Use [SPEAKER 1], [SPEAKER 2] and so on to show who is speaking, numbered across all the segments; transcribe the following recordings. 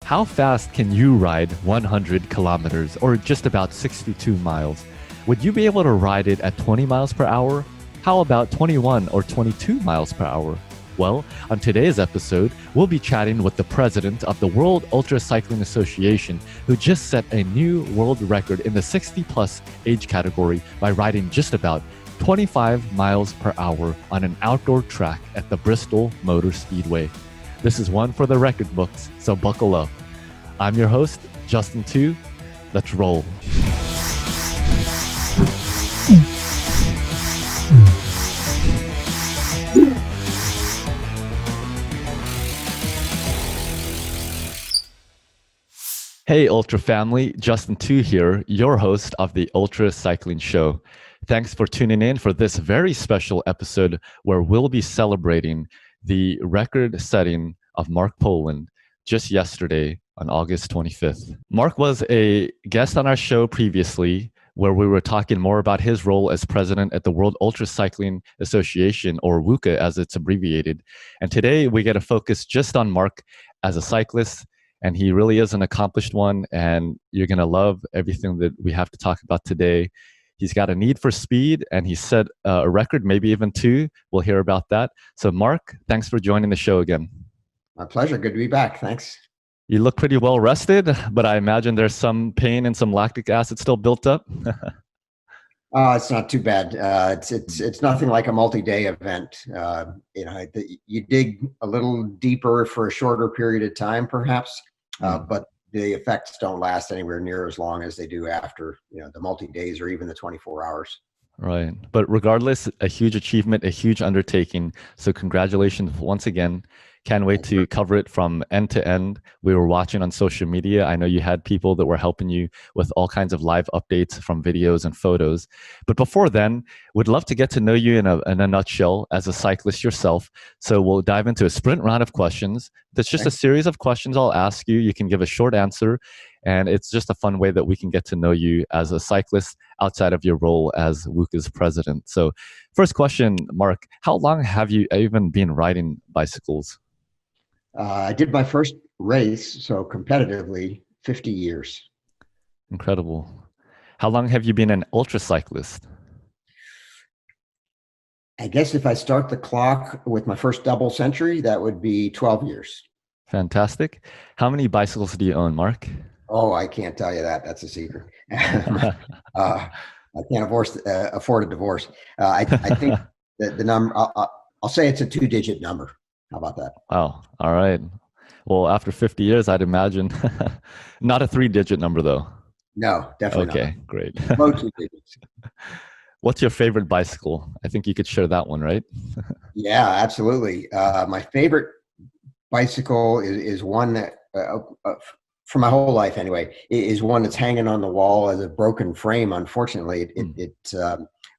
[SPEAKER 1] How fast can you ride 100 kilometers or just about 62 miles? Would you be able to ride it at 20 miles per hour? How about 21 or 22 miles per hour? Well, on today's episode, we'll be chatting with the president of the World Ultra Cycling Association, who just set a new world record in the 60 plus age category by riding just about 25 miles per hour on an outdoor track at the Bristol Motor Speedway. This is one for the record books, so buckle up. I'm your host, Justin Tu. Let's roll. Hey, Ultra family, Justin Tu here, your host of the Ultra Cycling Show. Thanks for tuning in for this very special episode where we'll be celebrating the record setting of Marc Poland just yesterday on August 25th. Marc was a guest on our show previously where we were talking more about his role as president at the World Ultra Cycling Association, or WUCA as it's abbreviated. And today we get to focus just on Marc as a cyclist. And he really is an accomplished one, and you're going to love everything that we have to talk about today. He's got a need for speed, and he set a record, maybe even two. We'll hear about that. So, Marc, thanks for joining the show again.
[SPEAKER 2] My pleasure. Good to be back. Thanks.
[SPEAKER 1] You look pretty well rested, but I imagine there's some pain and some lactic acid still built up.
[SPEAKER 2] It's not too bad. It's nothing like a multi-day event. You dig a little deeper for a shorter period of time, perhaps, but the effects don't last anywhere near as long as they do after the multi-days or even the 24 hours.
[SPEAKER 1] Right. But regardless, a huge achievement, a huge undertaking. So congratulations once again. Can't wait to cover it from end to end. We were watching on social media. I know you had people that were helping you with all kinds of live updates from videos and photos. But before then, we'd love to get to know you in a nutshell as a cyclist yourself. So we'll dive into a sprint round of questions. That's just a series of questions I'll ask you. You can give a short answer. And it's just a fun way that we can get to know you as a cyclist outside of your role as WUCA's president. So first question, Marc, how long have you even been riding bicycles?
[SPEAKER 2] I did my first race, so competitively, 50 years.
[SPEAKER 1] Incredible. How long have you been an ultra cyclist?
[SPEAKER 2] I guess if I start the clock with my first double century, that would be 12 years.
[SPEAKER 1] Fantastic. How many bicycles do you own, Marc?
[SPEAKER 2] Oh, I can't tell you that. That's a secret. I can't afford a divorce. I think the number, I'll say it's a 2-digit number. How about that?
[SPEAKER 1] Wow. All right. Well, after 50 years, I'd imagine not a 3-digit number, though.
[SPEAKER 2] No, definitely not.
[SPEAKER 1] Okay, great.
[SPEAKER 2] Low 2 digits.
[SPEAKER 1] What's your favorite bicycle? I think you could share that one, right?
[SPEAKER 2] Yeah, absolutely. My favorite bicycle is one that, for my whole life anyway, is one that's hanging on the wall as a broken frame. Unfortunately, it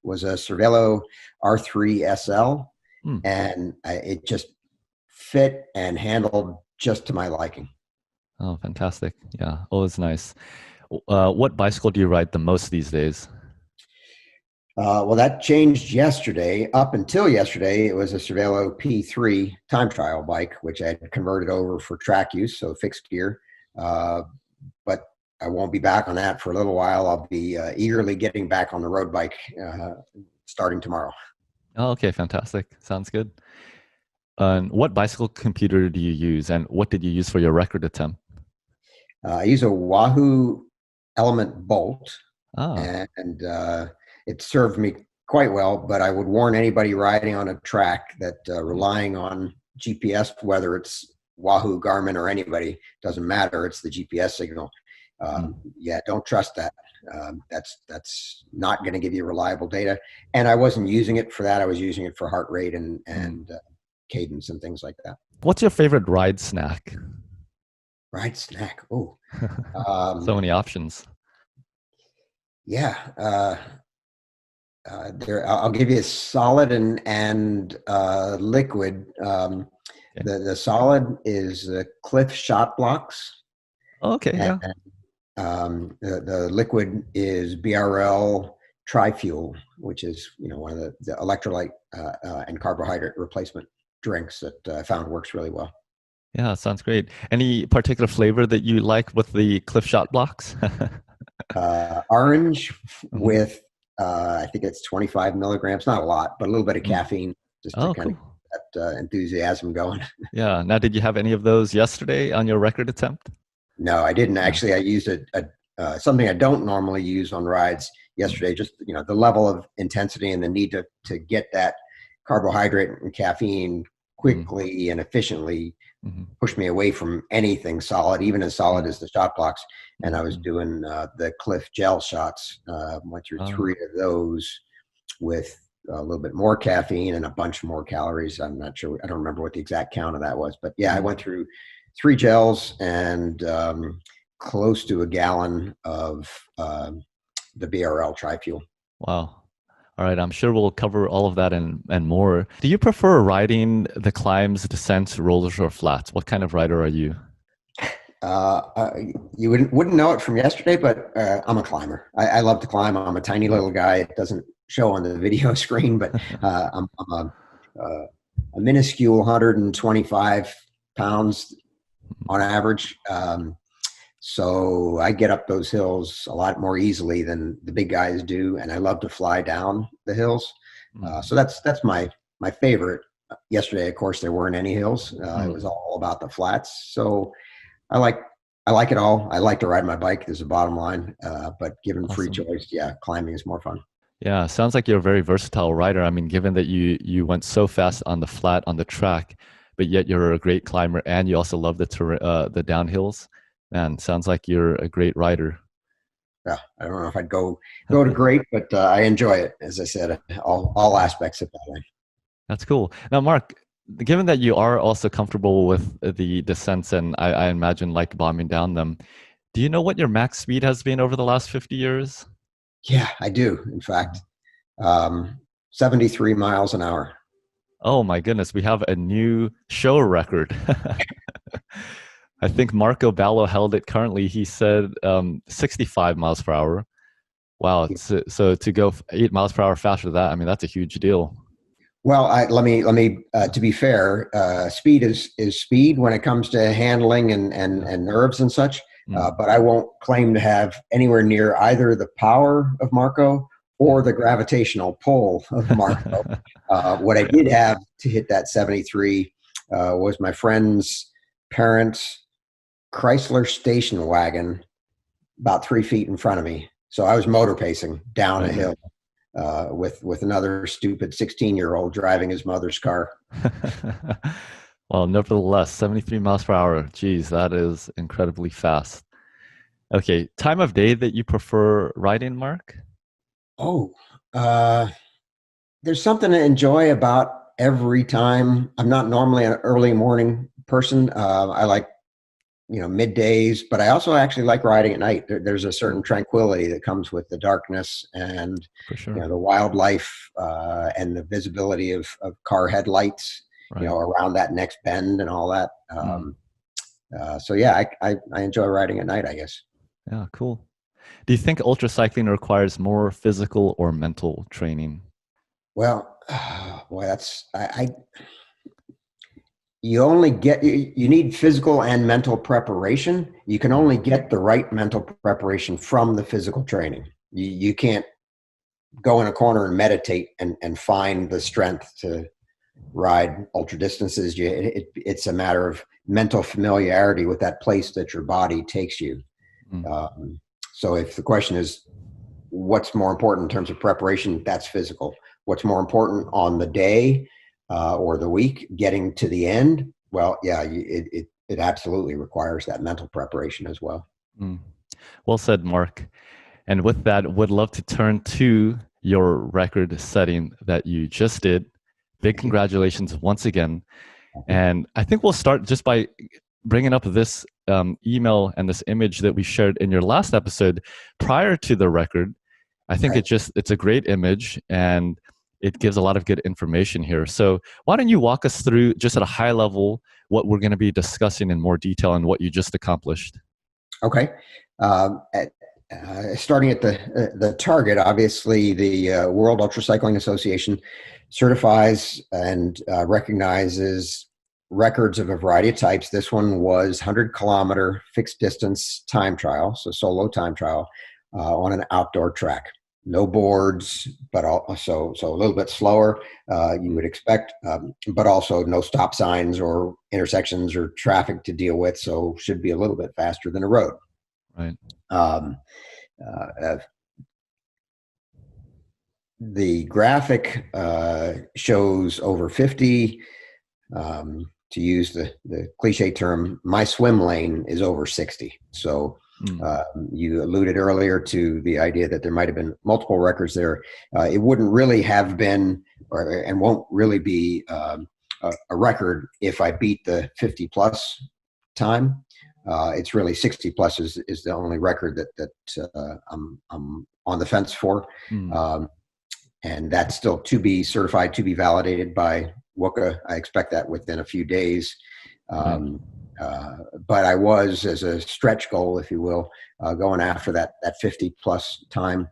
[SPEAKER 2] was a Cervelo R3 SL, and it just fit and handled just to my liking.
[SPEAKER 1] Oh, fantastic. Yeah, always nice. What bicycle do you ride the most these days?
[SPEAKER 2] Well, that changed yesterday. Up until yesterday, it was a Cervelo P3 time trial bike, which I had converted over for track use, so fixed gear. But I won't be back on that for a little while. I'll be eagerly getting back on the road bike starting tomorrow.
[SPEAKER 1] Oh, okay, fantastic. Sounds good. What bicycle computer do you use, and what did you use for your record attempt?
[SPEAKER 2] I use a Wahoo Element Bolt, and it served me quite well, but I would warn anybody riding on a track that relying on GPS, whether it's Wahoo, Garmin, or anybody, doesn't matter. It's the GPS signal. Yeah, don't trust that. That's not going to give you reliable data. And I wasn't using it for that. I was using it for heart rate and cadence and things like that.
[SPEAKER 1] What's your favorite ride snack?
[SPEAKER 2] Ride snack. Oh,
[SPEAKER 1] so many options.
[SPEAKER 2] Yeah. I'll give you a solid and liquid. The solid is Cliff Shot Blocks.
[SPEAKER 1] Okay, yeah.
[SPEAKER 2] And the liquid is BRL Tri-Fuel, which is one of the electrolyte and carbohydrate replacement drinks that I found works really well.
[SPEAKER 1] Yeah, sounds great. Any particular flavor that you like with the cliff shot blocks?
[SPEAKER 2] Orange
[SPEAKER 1] Hmm.
[SPEAKER 2] with, I think it's 25 milligrams, not a lot, but a little bit of
[SPEAKER 1] Mm.
[SPEAKER 2] caffeine just to
[SPEAKER 1] Oh,
[SPEAKER 2] kind of
[SPEAKER 1] cool.
[SPEAKER 2] get that enthusiasm going.
[SPEAKER 1] Yeah. Now, did you have any of those yesterday on your record attempt?
[SPEAKER 2] No, I didn't
[SPEAKER 1] No.
[SPEAKER 2] actually. I used something I don't normally use on rides
[SPEAKER 1] Mm.
[SPEAKER 2] yesterday. Just the level of intensity and the need to get that carbohydrate and caffeine
[SPEAKER 1] Mm.
[SPEAKER 2] quickly and efficiently
[SPEAKER 1] Mm.
[SPEAKER 2] pushed me away from anything solid, even as solid
[SPEAKER 1] Mm.
[SPEAKER 2] as the shot blocks. And I was
[SPEAKER 1] Mm.
[SPEAKER 2] doing the Cliff gel shots. Went through three
[SPEAKER 1] Oh,
[SPEAKER 2] of those with a little bit more caffeine and a bunch more calories. I'm not sure. I don't remember what the exact count of that was, but yeah, I
[SPEAKER 1] mm.
[SPEAKER 2] went through three gels and close to a gallon of the BRL tri-fuel.
[SPEAKER 1] Wow. All right. I'm sure we'll cover all of that and more. Do you prefer riding the climbs, descents, rollers, or flats? What kind of rider are you?
[SPEAKER 2] Uh, uh, you wouldn't know it from yesterday, but I'm a climber. I love to climb. I'm a tiny
[SPEAKER 1] Mm.
[SPEAKER 2] little guy. It doesn't show on the video screen, but I'm a minuscule 125 pounds on average. So I get up those hills a lot more easily than the big guys do, and I love to fly down the hills. So
[SPEAKER 1] Mm.
[SPEAKER 2] that's my favorite. Yesterday, of course, there weren't any hills. It was
[SPEAKER 1] Mm.
[SPEAKER 2] all about the flats. So I like I like it all. I like to ride my bike. Is the bottom line. But given free
[SPEAKER 1] Awesome.
[SPEAKER 2] choice, yeah, climbing is more fun.
[SPEAKER 1] Yeah, sounds like you're a very versatile rider. I mean, given that you went so fast on the flat on the track, but yet you're a great climber and you also love the downhills. Man, sounds like you're a great rider.
[SPEAKER 2] Yeah, I don't know if I'd go to great, but I enjoy it. As I said, all aspects of that.
[SPEAKER 1] That's cool. Now, Mark, given that you are also comfortable with the descents and I imagine like bombing down them, do you know what your max speed has been over the last 50 years?
[SPEAKER 2] Yeah, I do. In fact, um, 73 miles an hour.
[SPEAKER 1] Oh my goodness, we have a new show record. I think Marco Ballo held it currently. He said 65 miles per hour. Wow. So to go 8 miles per hour faster than that, I mean, that's a huge deal.
[SPEAKER 2] Well, let me. To be fair, speed is speed when it comes to handling
[SPEAKER 1] Yeah.
[SPEAKER 2] and nerves and such.
[SPEAKER 1] Mm.
[SPEAKER 2] But I won't claim to have anywhere near either the power of Marco or the gravitational pull of Marco. What I
[SPEAKER 1] Yeah.
[SPEAKER 2] did have to hit that 73 was my friend's parents' Chrysler station wagon about 3 feet in front of me. So I was motor pacing down a
[SPEAKER 1] Right.
[SPEAKER 2] hill with another stupid 16-year-old driving his mother's car.
[SPEAKER 1] Well, nevertheless, 73 miles per hour. Geez, that is incredibly fast. Okay, time of day that you prefer riding, Mark?
[SPEAKER 2] Oh, uh, there's something to enjoy about every time. I'm not normally an early morning person. I like middays, but I also actually like riding at night. There's a
[SPEAKER 1] Mm,
[SPEAKER 2] certain tranquility that comes with the darkness and
[SPEAKER 1] for sure.
[SPEAKER 2] the wildlife and the visibility of car headlights.
[SPEAKER 1] Right.
[SPEAKER 2] Around that next bend and all that.
[SPEAKER 1] Mm,
[SPEAKER 2] So yeah, I enjoy riding at night, I guess.
[SPEAKER 1] yeah, cool. Do you think ultra cycling requires more physical or mental training?
[SPEAKER 2] Well, boy, that's you only get you need physical and mental preparation. You can
[SPEAKER 1] Mm,
[SPEAKER 2] only get the right mental preparation from the physical training. You can't go in a corner and meditate and find the strength to ride ultra distances. It's a matter of mental familiarity with that place that your body takes you.
[SPEAKER 1] mm,
[SPEAKER 2] Um, so if the question is what's more important in terms of preparation, that's physical. What's more important on the day or the week, getting to the end? Well, yeah, it absolutely requires that mental preparation as well.
[SPEAKER 1] mm. Well said, Mark. And with that, would love to turn to your record setting that you just did. Big
[SPEAKER 2] Thank you.
[SPEAKER 1] congratulations once again.
[SPEAKER 2] Thank you.
[SPEAKER 1] And I think we'll start just by bringing up this email and this image that we shared in your last episode prior to the record. I think
[SPEAKER 2] Right.
[SPEAKER 1] it's a great image and it gives a lot of good information here. So why don't you walk us through just at a high level what we're going to be discussing in more detail and what you just accomplished?
[SPEAKER 2] Okay. Starting at the target, obviously, the World Ultra Cycling Association certifies and recognizes records of a variety of types. This one was 100-kilometer fixed distance time trial, so solo time trial on an outdoor track. No boards, but also so a little bit slower, you would expect, but also no stop signs or intersections or traffic to deal with, so should be a little bit faster than a road.
[SPEAKER 1] Right.
[SPEAKER 2] The graphic shows over 50. To use the cliche term, my swim lane is over 60. So you alluded earlier to the idea that there might have been multiple records there. It wouldn't really have been, and won't really be a record if I beat the 50 plus time. It's really 60 plus is the only record that I'm on the fence for. And that's still to be certified, to be validated by WUCA. I expect that within a few days. But I was, as a stretch goal, if you will, going after that 50 plus time.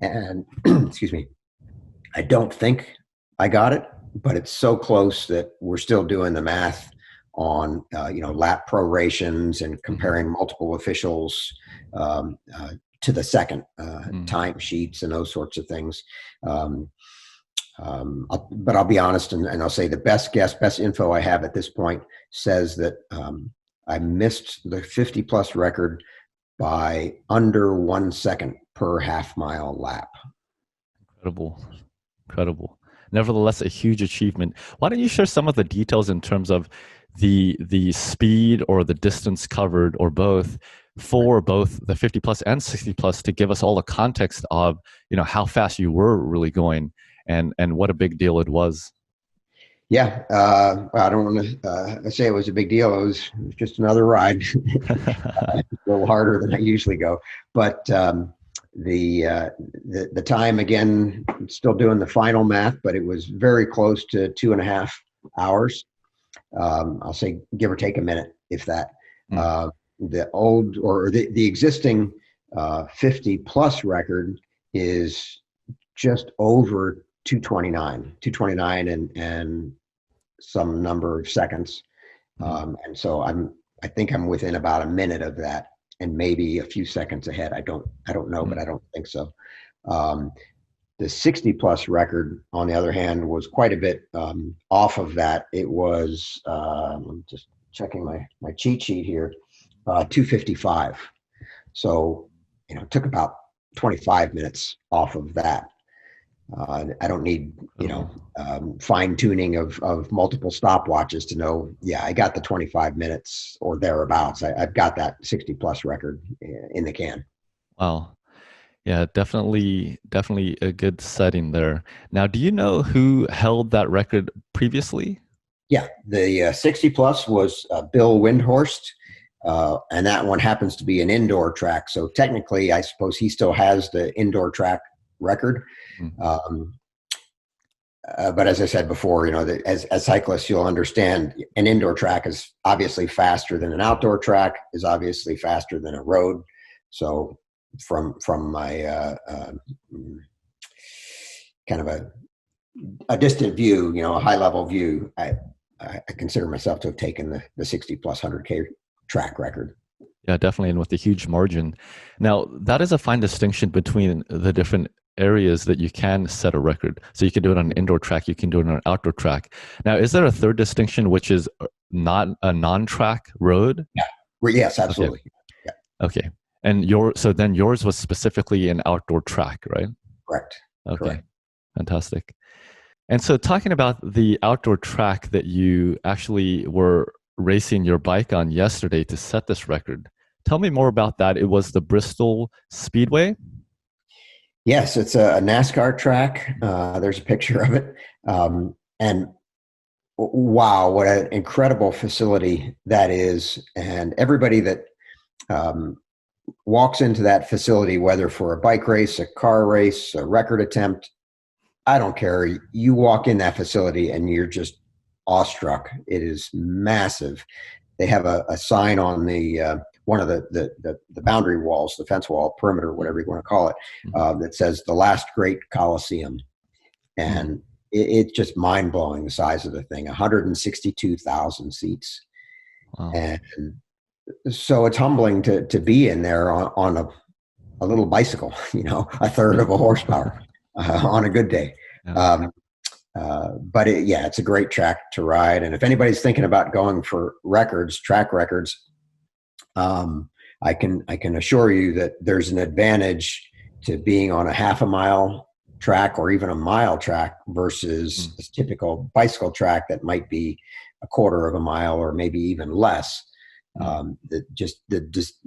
[SPEAKER 2] And excuse me, I don't think I got it, but it's so close that we're still doing the math on lap prorations and comparing multiple officials to the second time sheets and those sorts of things. But I'll be honest, and I'll say the best info I have at this point says that I missed the 50 plus record by under 1 second per half mile lap.
[SPEAKER 1] Incredible. Nevertheless, a huge achievement. Why don't you share some of the details in terms of the speed or the distance covered, or both, for both the 50 plus and 60 plus, to give us all the context of how fast you were really going and what a big deal it was.
[SPEAKER 2] Yeah, I don't want to say it was a big deal. It was just another ride, a little harder than I usually go. But the time, again, still doing the final math, but it was very close to 2.5 hours. I'll say give or take a minute, if that. The old, or the existing 50 plus record is just over 229 and some number of seconds. And so I think I'm within about a minute of that, and maybe a few seconds ahead. I don't know, but I don't think so. The 60 plus record, on the other hand, was quite a bit off of that. It was, I'm just checking my cheat sheet here, 255. So, it took about 25 minutes off of that. I don't need, fine tuning of multiple stopwatches to know, I got the 25 minutes or thereabouts. I've got that 60 plus record in the can.
[SPEAKER 1] Wow. Yeah, definitely a good setting there. Now, do you know who held that record previously?
[SPEAKER 2] Yeah, the 60 plus was Bill Windhorst, and that one happens to be an indoor track. So technically, I suppose he still has the indoor track record. But as I said before, as cyclists, you'll understand an indoor track is obviously faster than an outdoor track, is obviously faster than a road. So from my kind of a distant view, a high level view, I consider myself to have taken the 60 plus 100K track record.
[SPEAKER 1] Yeah, definitely, and with a huge margin. Now, that is a fine distinction between the different areas that you can set a record. So you can do it on an indoor track, you can do it on an outdoor track. Now, is there a third distinction, which is not a non-track road?
[SPEAKER 2] Yeah. Well, yes, absolutely.
[SPEAKER 1] Okay. Yeah. Okay. And then yours was specifically an outdoor track, right?
[SPEAKER 2] Correct.
[SPEAKER 1] Okay.
[SPEAKER 2] Correct.
[SPEAKER 1] Fantastic. And so talking about the outdoor track that you actually were racing your bike on yesterday to set this record, tell me more about that. It was the Bristol Speedway?
[SPEAKER 2] Yes, it's a NASCAR track. There's a picture of it. And wow, what an incredible facility that is. And everybody that walks into that facility, whether for a bike race, a car race, a record attempt, I don't care. You walk in that facility and you're just awestruck. It is massive. They have a sign on the one of the boundary walls, the fence wall, perimeter, whatever you want to call it, that says "The Last Great Coliseum," and it's just mind blowing, the size of the thing. 162,000 seats.
[SPEAKER 1] Wow.
[SPEAKER 2] And so it's humbling to be in there on a little bicycle, a third of a horsepower on a good day.
[SPEAKER 1] Yeah.
[SPEAKER 2] But it's a great track to ride. And if anybody's thinking about going for track records, I can assure you that there's an advantage to being on a half a mile track or even a mile track versus a typical bicycle track that might be a quarter of a mile or maybe even less. The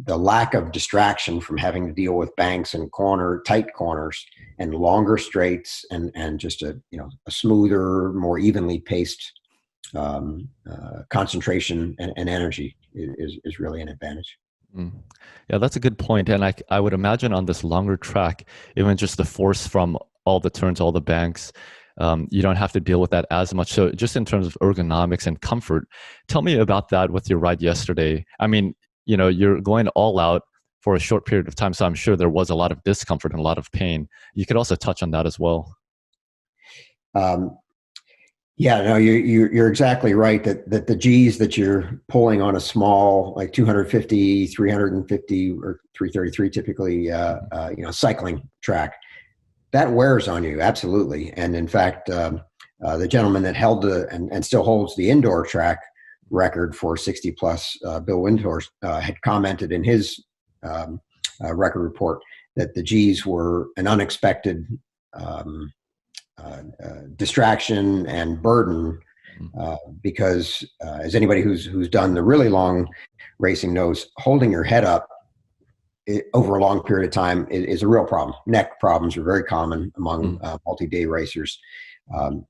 [SPEAKER 2] lack of distraction from having to deal with banks and tight corners and longer straights and just a smoother, more evenly paced concentration and energy is really an advantage.
[SPEAKER 1] Yeah, that's a good point. And I would imagine on this longer track, even just the force from all the turns, all the banks, you don't have to deal with that as much. So just in terms of ergonomics and comfort, tell me about that with your ride yesterday. I mean, you're going all out for a short period of time, so I'm sure there was a lot of discomfort and a lot of pain. You could also touch on that as well.
[SPEAKER 2] Yeah, no, you're exactly right that the G's that you're pulling on a small, like 250, 350 or 333 typically, cycling track, that wears on you. Absolutely. And in fact, the gentleman that held and still holds the indoor track record for 60 plus, Bill Windhorst, had commented in his record report that the G's were an unexpected distraction and burden, because as anybody who's done the really long racing knows, holding your head up over a long period of time is a real problem. Neck problems are very common among multi-day racers,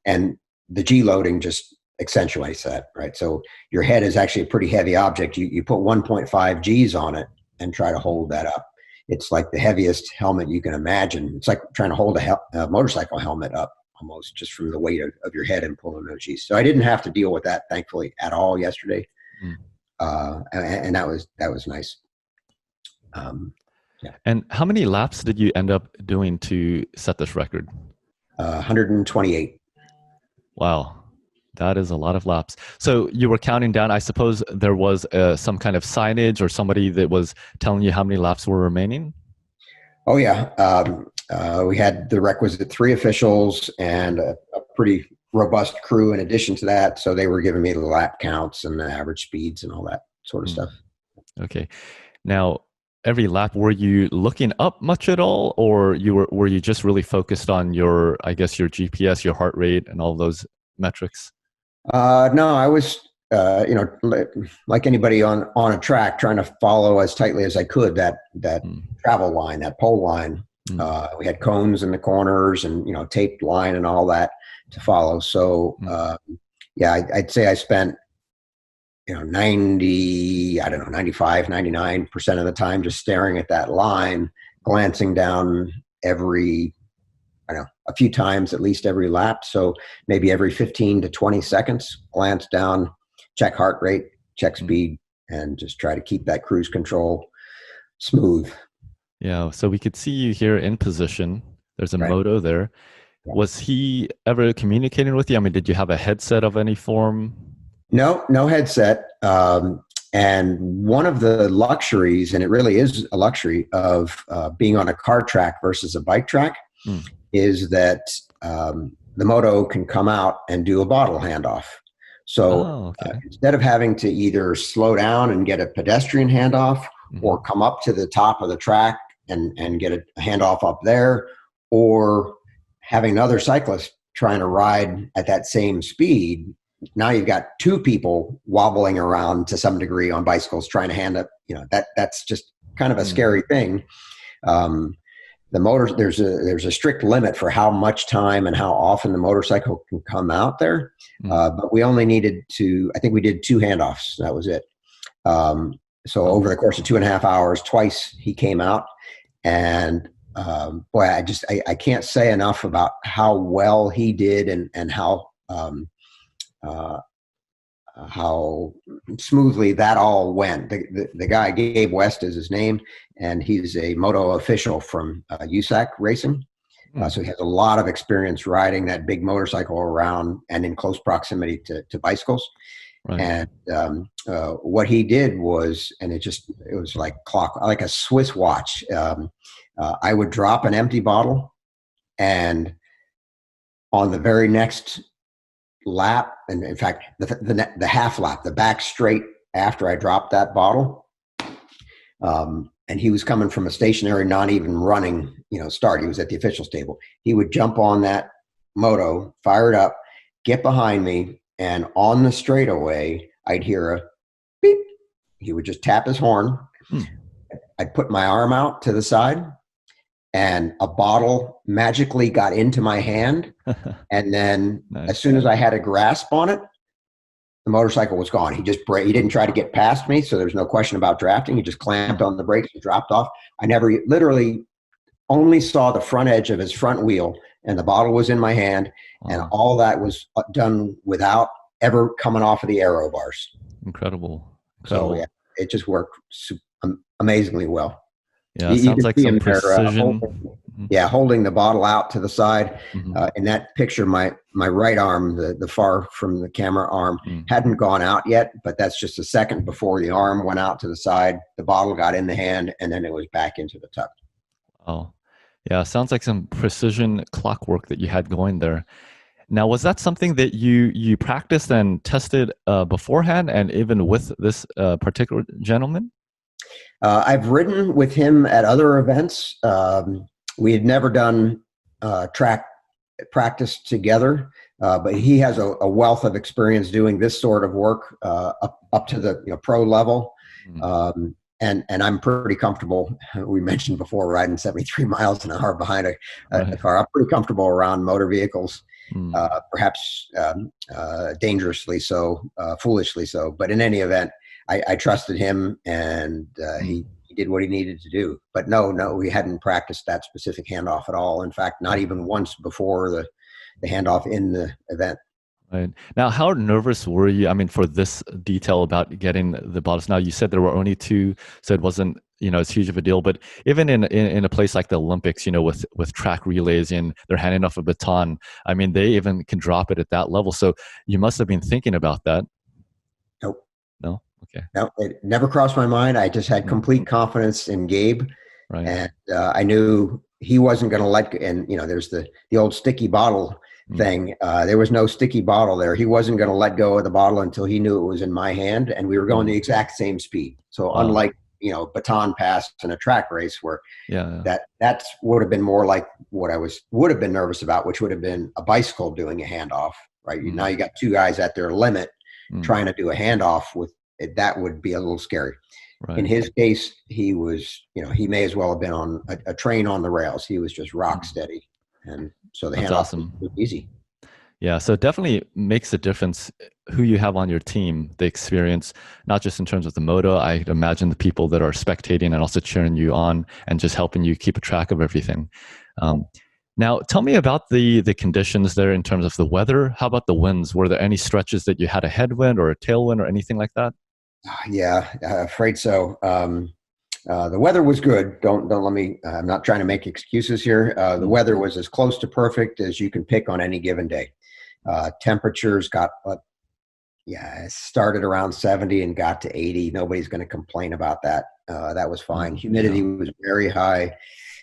[SPEAKER 2] and the G loading just accentuates that, right? So your head is actually a pretty heavy object. You put 1.5 G's on it and try to hold that up. It's like the heaviest helmet you can imagine. It's like trying to hold a motorcycle helmet up, almost, just from the weight of your head and pulling those G's. So I didn't have to deal with that, thankfully, at all yesterday. And that was nice. Yeah.
[SPEAKER 1] And how many laps did you end up doing to set this record?
[SPEAKER 2] 128.
[SPEAKER 1] Wow. That is a lot of laps. So you were counting down. I suppose there was some kind of signage or somebody that was telling you how many laps were remaining?
[SPEAKER 2] Oh, yeah. We had the requisite 3 officials and a pretty robust crew in addition to that. So they were giving me the lap counts and the average speeds and all that sort of stuff.
[SPEAKER 1] Okay. Now, every lap, were you looking up much at all, or were you just really focused on your GPS, your heart rate, and all those metrics?
[SPEAKER 2] No, I was, like anybody on a track, trying to follow as tightly as I could that travel line, that pole line. We had cones in the corners and, taped line and all that to follow. So, I'd say I spent, 95, 99% of the time just staring at that line, glancing down a few times, at least every lap. So maybe every 15 to 20 seconds, glance down, check heart rate, check speed, and just try to keep that cruise control smooth.
[SPEAKER 1] Yeah. So we could see you here in position. There's a moto there. Yeah. Was he ever communicating with you? I mean, did you have a headset of any form?
[SPEAKER 2] No headset. And one of the luxuries, and it really is a luxury, of being on a car track versus a bike track, is that the moto can come out and do a bottle handoff. So instead of having to either slow down and get a pedestrian handoff, or come up to the top of the track and get a handoff up there, or having another cyclist trying to ride at that same speed, now you've got 2 people wobbling around to some degree on bicycles trying to hand up, that's just kind of a scary thing. The motor, there's a strict limit for how much time and how often the motorcycle can come out there. But we only needed I think we did 2 handoffs. That was it. So over the course of 2.5 hours, twice he came out, and I can't say enough about how well he did and how smoothly that all went. The guy, Gabe West is his name, and he's a moto official from USAC Racing. So he has a lot of experience riding that big motorcycle around and in close proximity to bicycles.
[SPEAKER 1] Right.
[SPEAKER 2] And what he did was, and it was like like a Swiss watch. I would drop an empty bottle, and on the very next lap, and in fact, the half lap, the back straight after I dropped that bottle, and he was coming from a stationary, not even running, start. He was at the official stable. He would jump on that moto, fire it up, get behind me, and on the straightaway, I'd hear a beep. He would just tap his horn. I'd put my arm out to the side, and a bottle magically got into my hand. And then
[SPEAKER 1] Nice.
[SPEAKER 2] As soon as I had a grasp on it, the motorcycle was gone. He didn't try to get past me, so there's no question about drafting. He just clamped on the brakes and dropped off. I literally only saw the front edge of his front wheel, and the bottle was in my hand. Wow. And all that was done without ever coming off of the aero bars.
[SPEAKER 1] Incredible.
[SPEAKER 2] So yeah, it just worked amazingly well.
[SPEAKER 1] Yeah, it sounds like some precision.
[SPEAKER 2] Holding the bottle out to the side. In that picture, my right arm, the far from the camera arm, hadn't gone out yet, but that's just a second before the arm went out to the side. The bottle got in the hand, and then it was back into the tuck.
[SPEAKER 1] Oh, yeah, sounds like some precision clockwork that you had going there. Now, was that something that you practiced and tested beforehand, and even with this particular gentleman?
[SPEAKER 2] I've ridden with him at other events. We had never done track practice together, but he has a wealth of experience doing this sort of work up to the pro level. And I'm pretty comfortable. We mentioned before riding 73 miles an hour behind a car. I'm pretty comfortable around motor vehicles, perhaps dangerously so, foolishly so. But in any event, I trusted him, and he did what he needed to do. But no, we hadn't practiced that specific handoff at all. In fact, not even once before the handoff in the event.
[SPEAKER 1] Right. Now, how nervous were you? I mean, for this detail about getting the bottles. Now, you said there were only 2, so it wasn't, as huge of a deal. But even in a place like the Olympics, with track relays and they're handing off a baton, I mean, they even can drop it at that level. So you must have been thinking about that.
[SPEAKER 2] Nope.
[SPEAKER 1] No? Okay.
[SPEAKER 2] No, it never crossed my mind. I just had complete confidence in Gabe.
[SPEAKER 1] Right.
[SPEAKER 2] And I knew he wasn't going to let, and there's the old sticky bottle thing. There was no sticky bottle there. He wasn't going to let go of the bottle until he knew it was in my hand, and we were going the exact same speed. So unlike, baton pass in a track race where that's would have been more like what I would have been nervous about, which would have been a bicycle doing a handoff, right? Now you got 2 guys at their limit trying to do a handoff with it. That would be a little scary. Right. In his case, he was, he may as well have been on a train on the rails. He was just rock steady. And so the handoff was easy.
[SPEAKER 1] Yeah, so it definitely makes a difference who you have on your team, the experience, not just in terms of the moto. I imagine the people that are spectating and also cheering you on and just helping you keep a track of everything. Now, tell me about the conditions there in terms of the weather. How about the winds? Were there any stretches that you had a headwind or a tailwind or anything like that?
[SPEAKER 2] Yeah, afraid so. The weather was good. Don't let me. I'm not trying to make excuses here. The weather was as close to perfect as you can pick on any given day. Temperatures got, it started around 70 and got to 80. Nobody's going to complain about that. That was fine. Humidity was very high,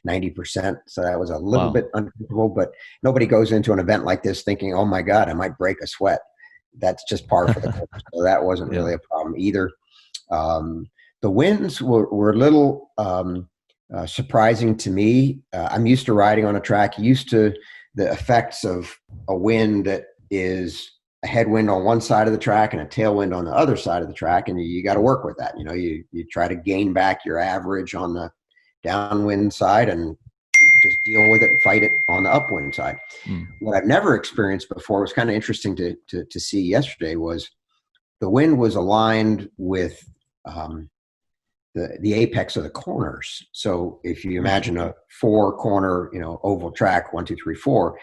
[SPEAKER 2] 90%. So that was a little bit uncomfortable. But nobody goes into an event like this thinking, "Oh my God, I might break a sweat." That's just par for the course. So that wasn't really a problem either. The winds were a little surprising to me. I'm used to riding on a track, used to the effects of a wind that is a headwind on one side of the track and a tailwind on the other side of the track, and you got to work with that. You try to gain back your average on the downwind side and just deal with it and fight it on the upwind side. What I've never experienced before was kind of interesting to see yesterday was the wind was aligned with the apex of the corners. So if you imagine a 4-corner, oval track, 1, 2, 3, 4,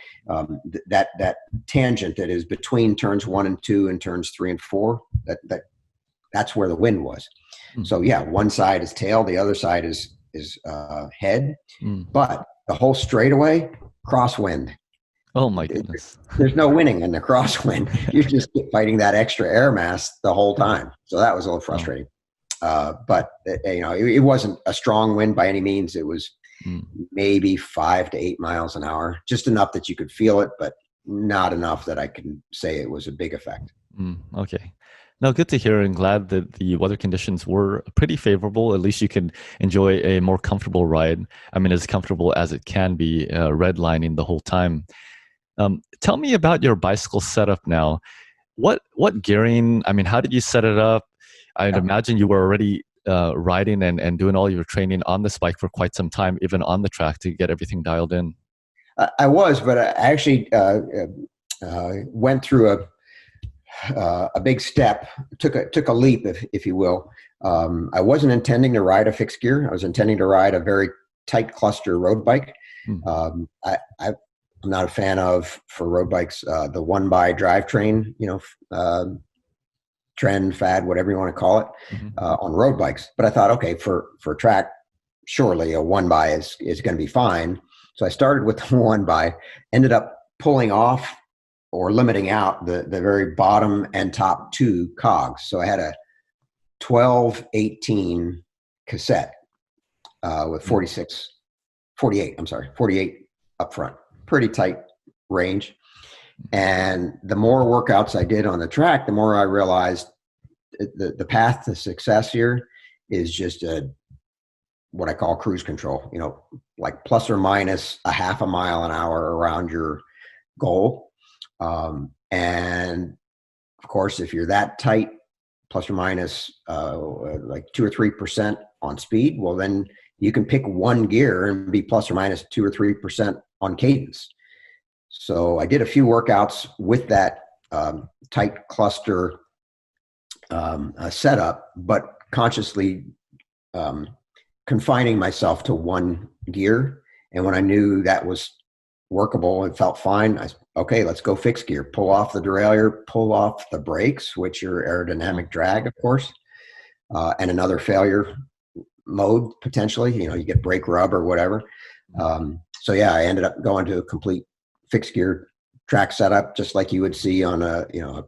[SPEAKER 2] that tangent that is between turns 1 and 2 and turns 3 and 4, that's where the wind was. So yeah, one side is tail, the other side is head, but the whole straightaway crosswind.
[SPEAKER 1] Oh my goodness.
[SPEAKER 2] There's no winning in the crosswind. You're just fighting that extra air mass the whole time. So that was a little frustrating. But it wasn't a strong wind by any means. It was maybe 5 to 8 miles an hour, just enough that you could feel it, but not enough that I can say it was a big effect.
[SPEAKER 1] Okay. No, good to hear, and glad that the weather conditions were pretty favorable. At least you can enjoy a more comfortable ride. I mean, as comfortable as it can be, redlining the whole time. Tell me about your bicycle setup now. What gearing? I mean, how did you set it up? I'd imagine you were already riding and doing all your training on this bike for quite some time, even on the track, to get everything dialed in.
[SPEAKER 2] I was, but I actually went through a big step, took a leap, if you will. I wasn't intending to ride a fixed gear. I was intending to ride a very tight cluster road bike. I'm not a fan of, for road bikes, the one-by drivetrain, trend, fad, whatever you want to call it, on road bikes. But I thought, okay, for track, surely a one-by is going to be fine. So I started with the one-by, ended up pulling off or limiting out the very bottom and top two cogs. So I had a 12-18 cassette with 48 up front. Pretty tight range. And the more workouts I did on the track, the more I realized the path to success here is just what I call cruise control, like plus or minus a half a mile an hour around your goal. And of course, if you're that tight, plus or minus like 2 or 3% on speed, well, then you can pick one gear and be plus or minus 2 or 3% on cadence. So I did a few workouts with that tight cluster setup, but consciously confining myself to one gear. And when I knew that was workable and felt fine, okay, let's go fixed gear. Pull off the derailleur, pull off the brakes, which are aerodynamic drag, of course, and another failure mode potentially. You get brake rub or whatever. So yeah, I ended up going to a complete fixed gear track setup, just like you would see on a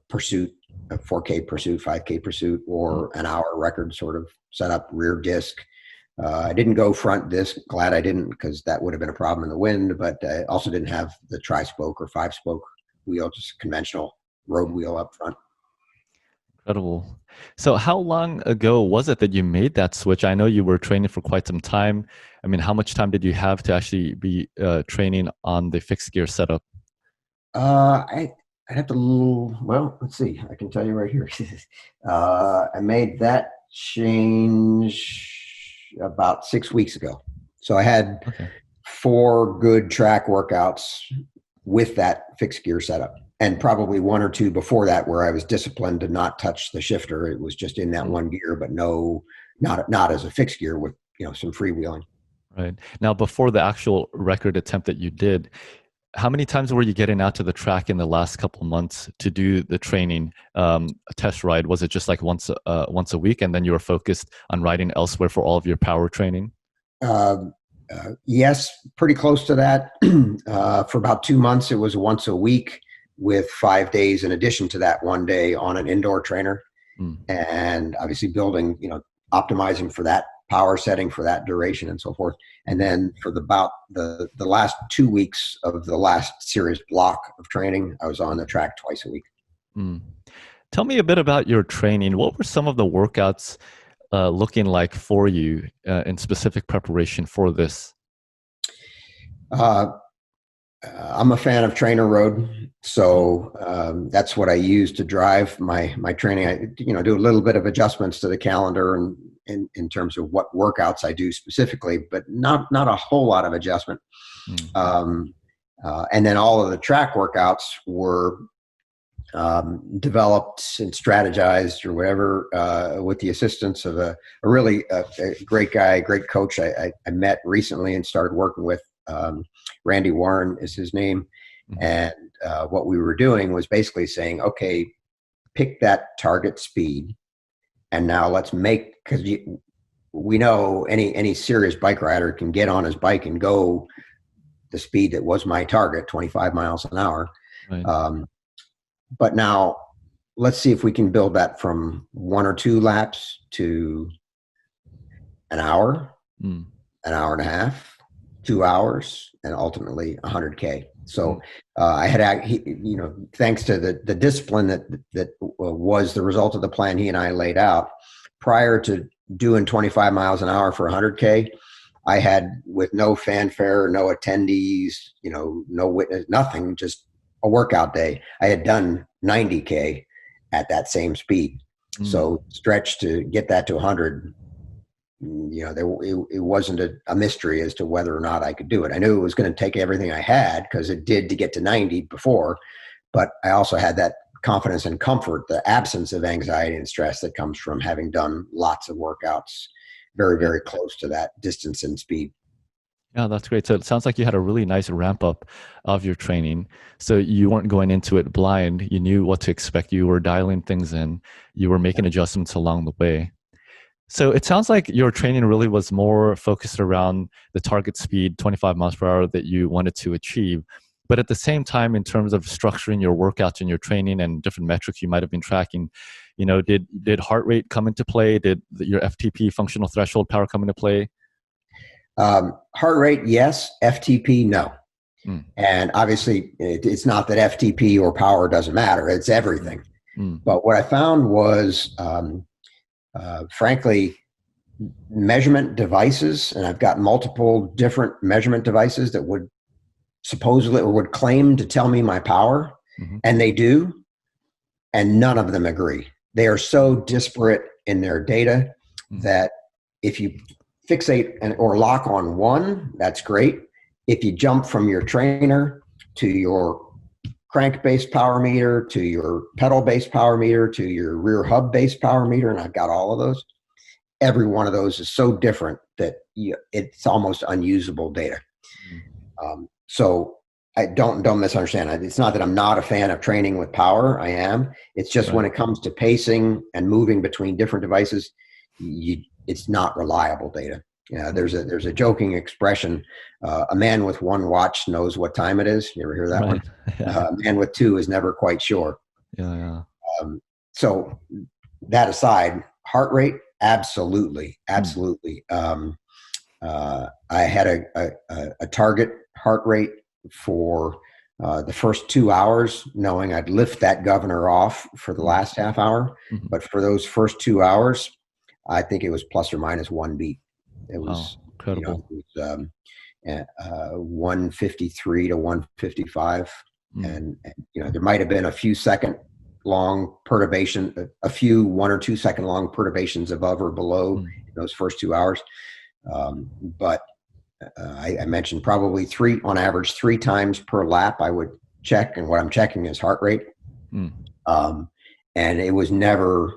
[SPEAKER 2] pursuit, a 4K pursuit, 5K pursuit, or an hour record sort of setup, rear disc. I didn't go front disc. Glad I didn't, because that would have been a problem in the wind. But I also didn't have the tri-spoke or 5-spoke wheel, just conventional road wheel up front.
[SPEAKER 1] Incredible. So how long ago was it that you made that switch? I know you were training for quite some time. I mean, how much time did you have to actually be training on the fixed gear setup?
[SPEAKER 2] I'd have to, well, let's see. I can tell you right here. I made that change about 6 weeks ago. So I had 4 good track workouts with that fixed gear setup, and probably 1 or 2 before that where I was disciplined to not touch the shifter. It was just in that one gear, but not as a fixed gear with some freewheeling.
[SPEAKER 1] Right. Now, before the actual record attempt that you did, how many times were you getting out to the track in the last couple of months to do the training, a test ride? Was it just like once a week, and then you were focused on riding elsewhere for all of your power training?
[SPEAKER 2] Yes, pretty close to that. For about 2 months, it was once a week with 5 days in addition to that 1 day on an indoor trainer. And obviously building, optimizing for that power setting for that duration and so forth. And then for the last 2 weeks of the last serious block of training, I was on the track twice a week.
[SPEAKER 1] Tell me a bit about your training. What were some of the workouts looking like for you in specific preparation for this?
[SPEAKER 2] I'm a fan of trainer road, so that's what I use to drive my training. I do a little bit of adjustments to the calendar and in terms of what workouts I do specifically, but not a whole lot of adjustment. And then all of the track workouts were developed and strategized or whatever with the assistance of a really great guy, great coach I met recently and started working with. Randy Warren is his name. And what we were doing was basically saying, okay, pick that target speed. And now let's make, because we know any serious bike rider can get on his bike and go the speed that was my target, 25 miles an hour.
[SPEAKER 1] Right.
[SPEAKER 2] But now let's see if we can build that from 1 or 2 laps to an hour, an hour and a half, 2 hours, and ultimately 100K. So I had, thanks to the discipline that was the result of the plan he and I laid out prior to doing 25 miles an hour for 100K. I had, with no fanfare, no attendees, no witness, nothing, just a workout day. I had done 90K at that same speed. So stretch to get that to 100. It wasn't a mystery as to whether or not I could do it. I knew it was going to take everything I had, because it did to get to 90 before, but I also had that confidence and comfort, the absence of anxiety and stress that comes from having done lots of workouts very, very close to that distance and speed.
[SPEAKER 1] Yeah, that's great. So it sounds like you had a really nice ramp up of your training. So you weren't going into it blind. You knew what to expect. You were dialing things in. You were making adjustments along the way. So it sounds like your training really was more focused around the target speed, 25 miles per hour, that you wanted to achieve. But at the same time, in terms of structuring your workouts and your training and different metrics you might have been tracking, did heart rate come into play? Did your FTP, functional threshold power, come into play?
[SPEAKER 2] Heart rate, yes. FTP, no. And obviously, it's not that FTP or power doesn't matter. It's everything. But what I found was, frankly, measurement devices, and I've got multiple different measurement devices that would supposedly or would claim to tell me my power, and they do, and none of them agree. They are so disparate in their data that if you fixate or lock on one, that's great. If you jump from your trainer to your crank-based power meter, to your pedal-based power meter, to your rear hub-based power meter, and I've got all of those, every one of those is so different that it's almost unusable data. So I don't misunderstand. It's not that I'm not a fan of training with power. I am. It's just when it comes to pacing and moving between different devices, it's not reliable data. There's a joking expression: a man with one watch knows what time it is. You ever hear that one? A man with two is never quite sure. So that aside, heart rate, absolutely. I had a target heart rate for the first 2 hours, knowing I'd lift that governor off for the last half hour. But for those first 2 hours, I think it was plus or minus 1 beat. It was incredible. It was 153 to 155, and there might have been a few second long perturbation, a few 1 or 2 second long perturbations above or below in those first 2 hours. But I mentioned probably on average 3 times per lap I would check, and what I'm checking is heart rate. And it was never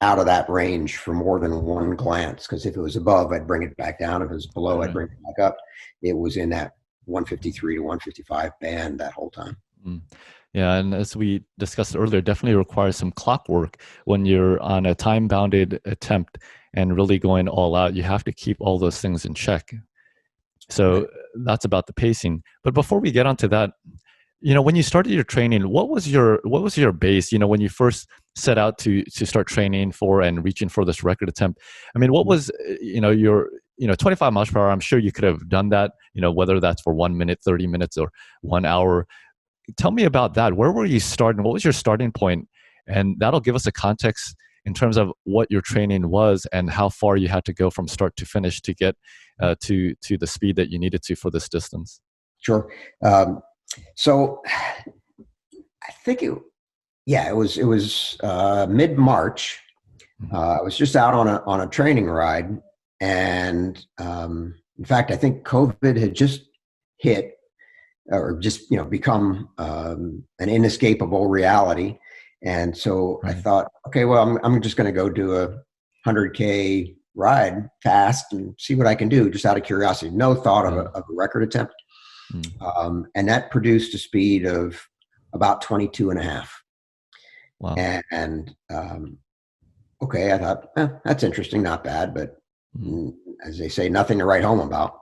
[SPEAKER 2] out of that range for more than one glance, because if it was above, I'd bring it back down. If it was below, I'd bring it back up. It was in that 153 to 155 band that whole time.
[SPEAKER 1] Yeah, and as we discussed earlier, definitely requires some clockwork when you're on a time-bounded attempt and really going all out. You have to keep all those things in check. So that's about the pacing. But before we get onto that, when you started your training, what was your base? When you first set out to start training for and reaching for this record attempt, I mean, what was your 25 miles per hour? I'm sure you could have done that. Whether that's for 1 minute, 30 minutes, or 1 hour. Tell me about that. Where were you starting? What was your starting point? And that'll give us a context in terms of what your training was and how far you had to go from start to finish to get to the speed that you needed to for this distance.
[SPEAKER 2] Sure. So I think it was mid-March. I was just out on a training ride, and in fact, I think COVID had just hit, or just become an inescapable reality. And so I thought, okay, well, I'm just going to go do a 100K ride fast and see what I can do, just out of curiosity. No thought of a record attempt. And that produced a speed of about 22 and a half.
[SPEAKER 1] Wow.
[SPEAKER 2] And okay, I thought, that's interesting, not bad, but as they say, nothing to write home about.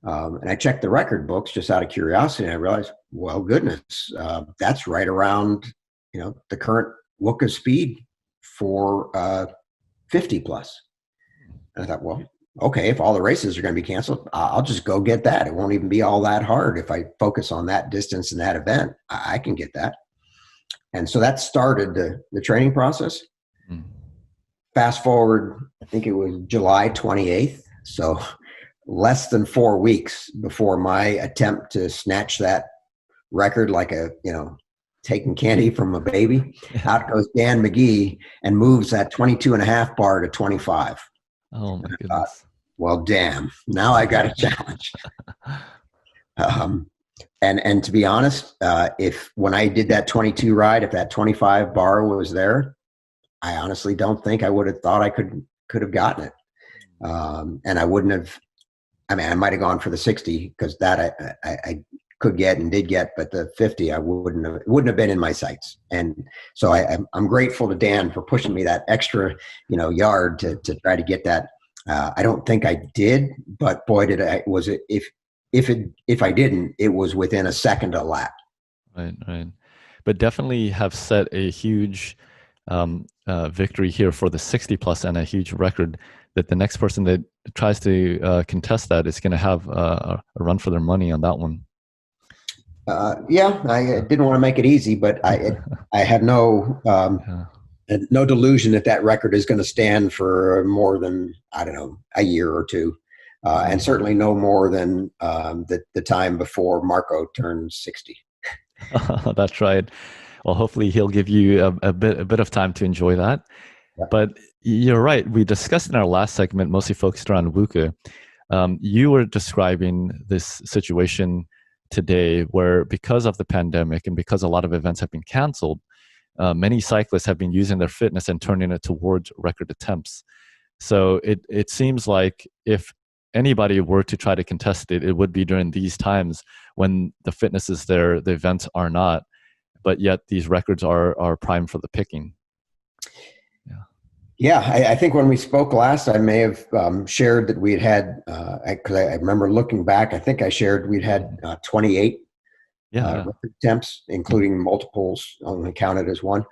[SPEAKER 2] And I checked the record books just out of curiosity, and I realized, well, goodness, that's right around, the current WUCA speed for 50 plus. And I thought, well, okay, if all the races are going to be canceled, I'll just go get that. It won't even be all that hard. If I focus on that distance and that event, I can get that. And so that started the training process. Mm. Fast forward, I think it was July 28th. So less than 4 weeks before my attempt to snatch that record, like taking candy from a baby, out goes Dan McGee and moves that 22.5 bar to 25.
[SPEAKER 1] Oh my goodness.
[SPEAKER 2] Well, damn, now I got a challenge. And to be honest, when I did that 22 ride, if that 25 bar was there, I honestly don't think I would have thought I could have gotten it. And I wouldn't have, I might have gone for the 60 because that I could get and did get, but the 50, it wouldn't have been in my sights. And so I'm grateful to Dan for pushing me that extra, yard to try to get that. I don't think I did, but boy, if I didn't, it was within a second a lap.
[SPEAKER 1] Right. But definitely have set a huge victory here for the 60 plus and a huge record that the next person that tries to contest that is going to have a run for their money on that one.
[SPEAKER 2] I didn't want to make it easy, but I have no delusion that record is going to stand for more than, I don't know, a year or two. And certainly no more than the time before Marco turned 60.
[SPEAKER 1] That's right. Well, hopefully he'll give you a bit of time to enjoy that. Yeah. But you're right. We discussed in our last segment, mostly focused around WUCA. You were describing this situation today where, because of the pandemic and because a lot of events have been canceled, many cyclists have been using their fitness and turning it towards record attempts. So it seems like if anybody were to try to contest it, it would be during these times when the fitness is there, the events are not, but yet these records are prime for the picking.
[SPEAKER 2] Yeah, I think when we spoke last, I may have shared that we had, because I remember looking back, I think I shared we'd had 28 record attempts, including multiples, only counted as one.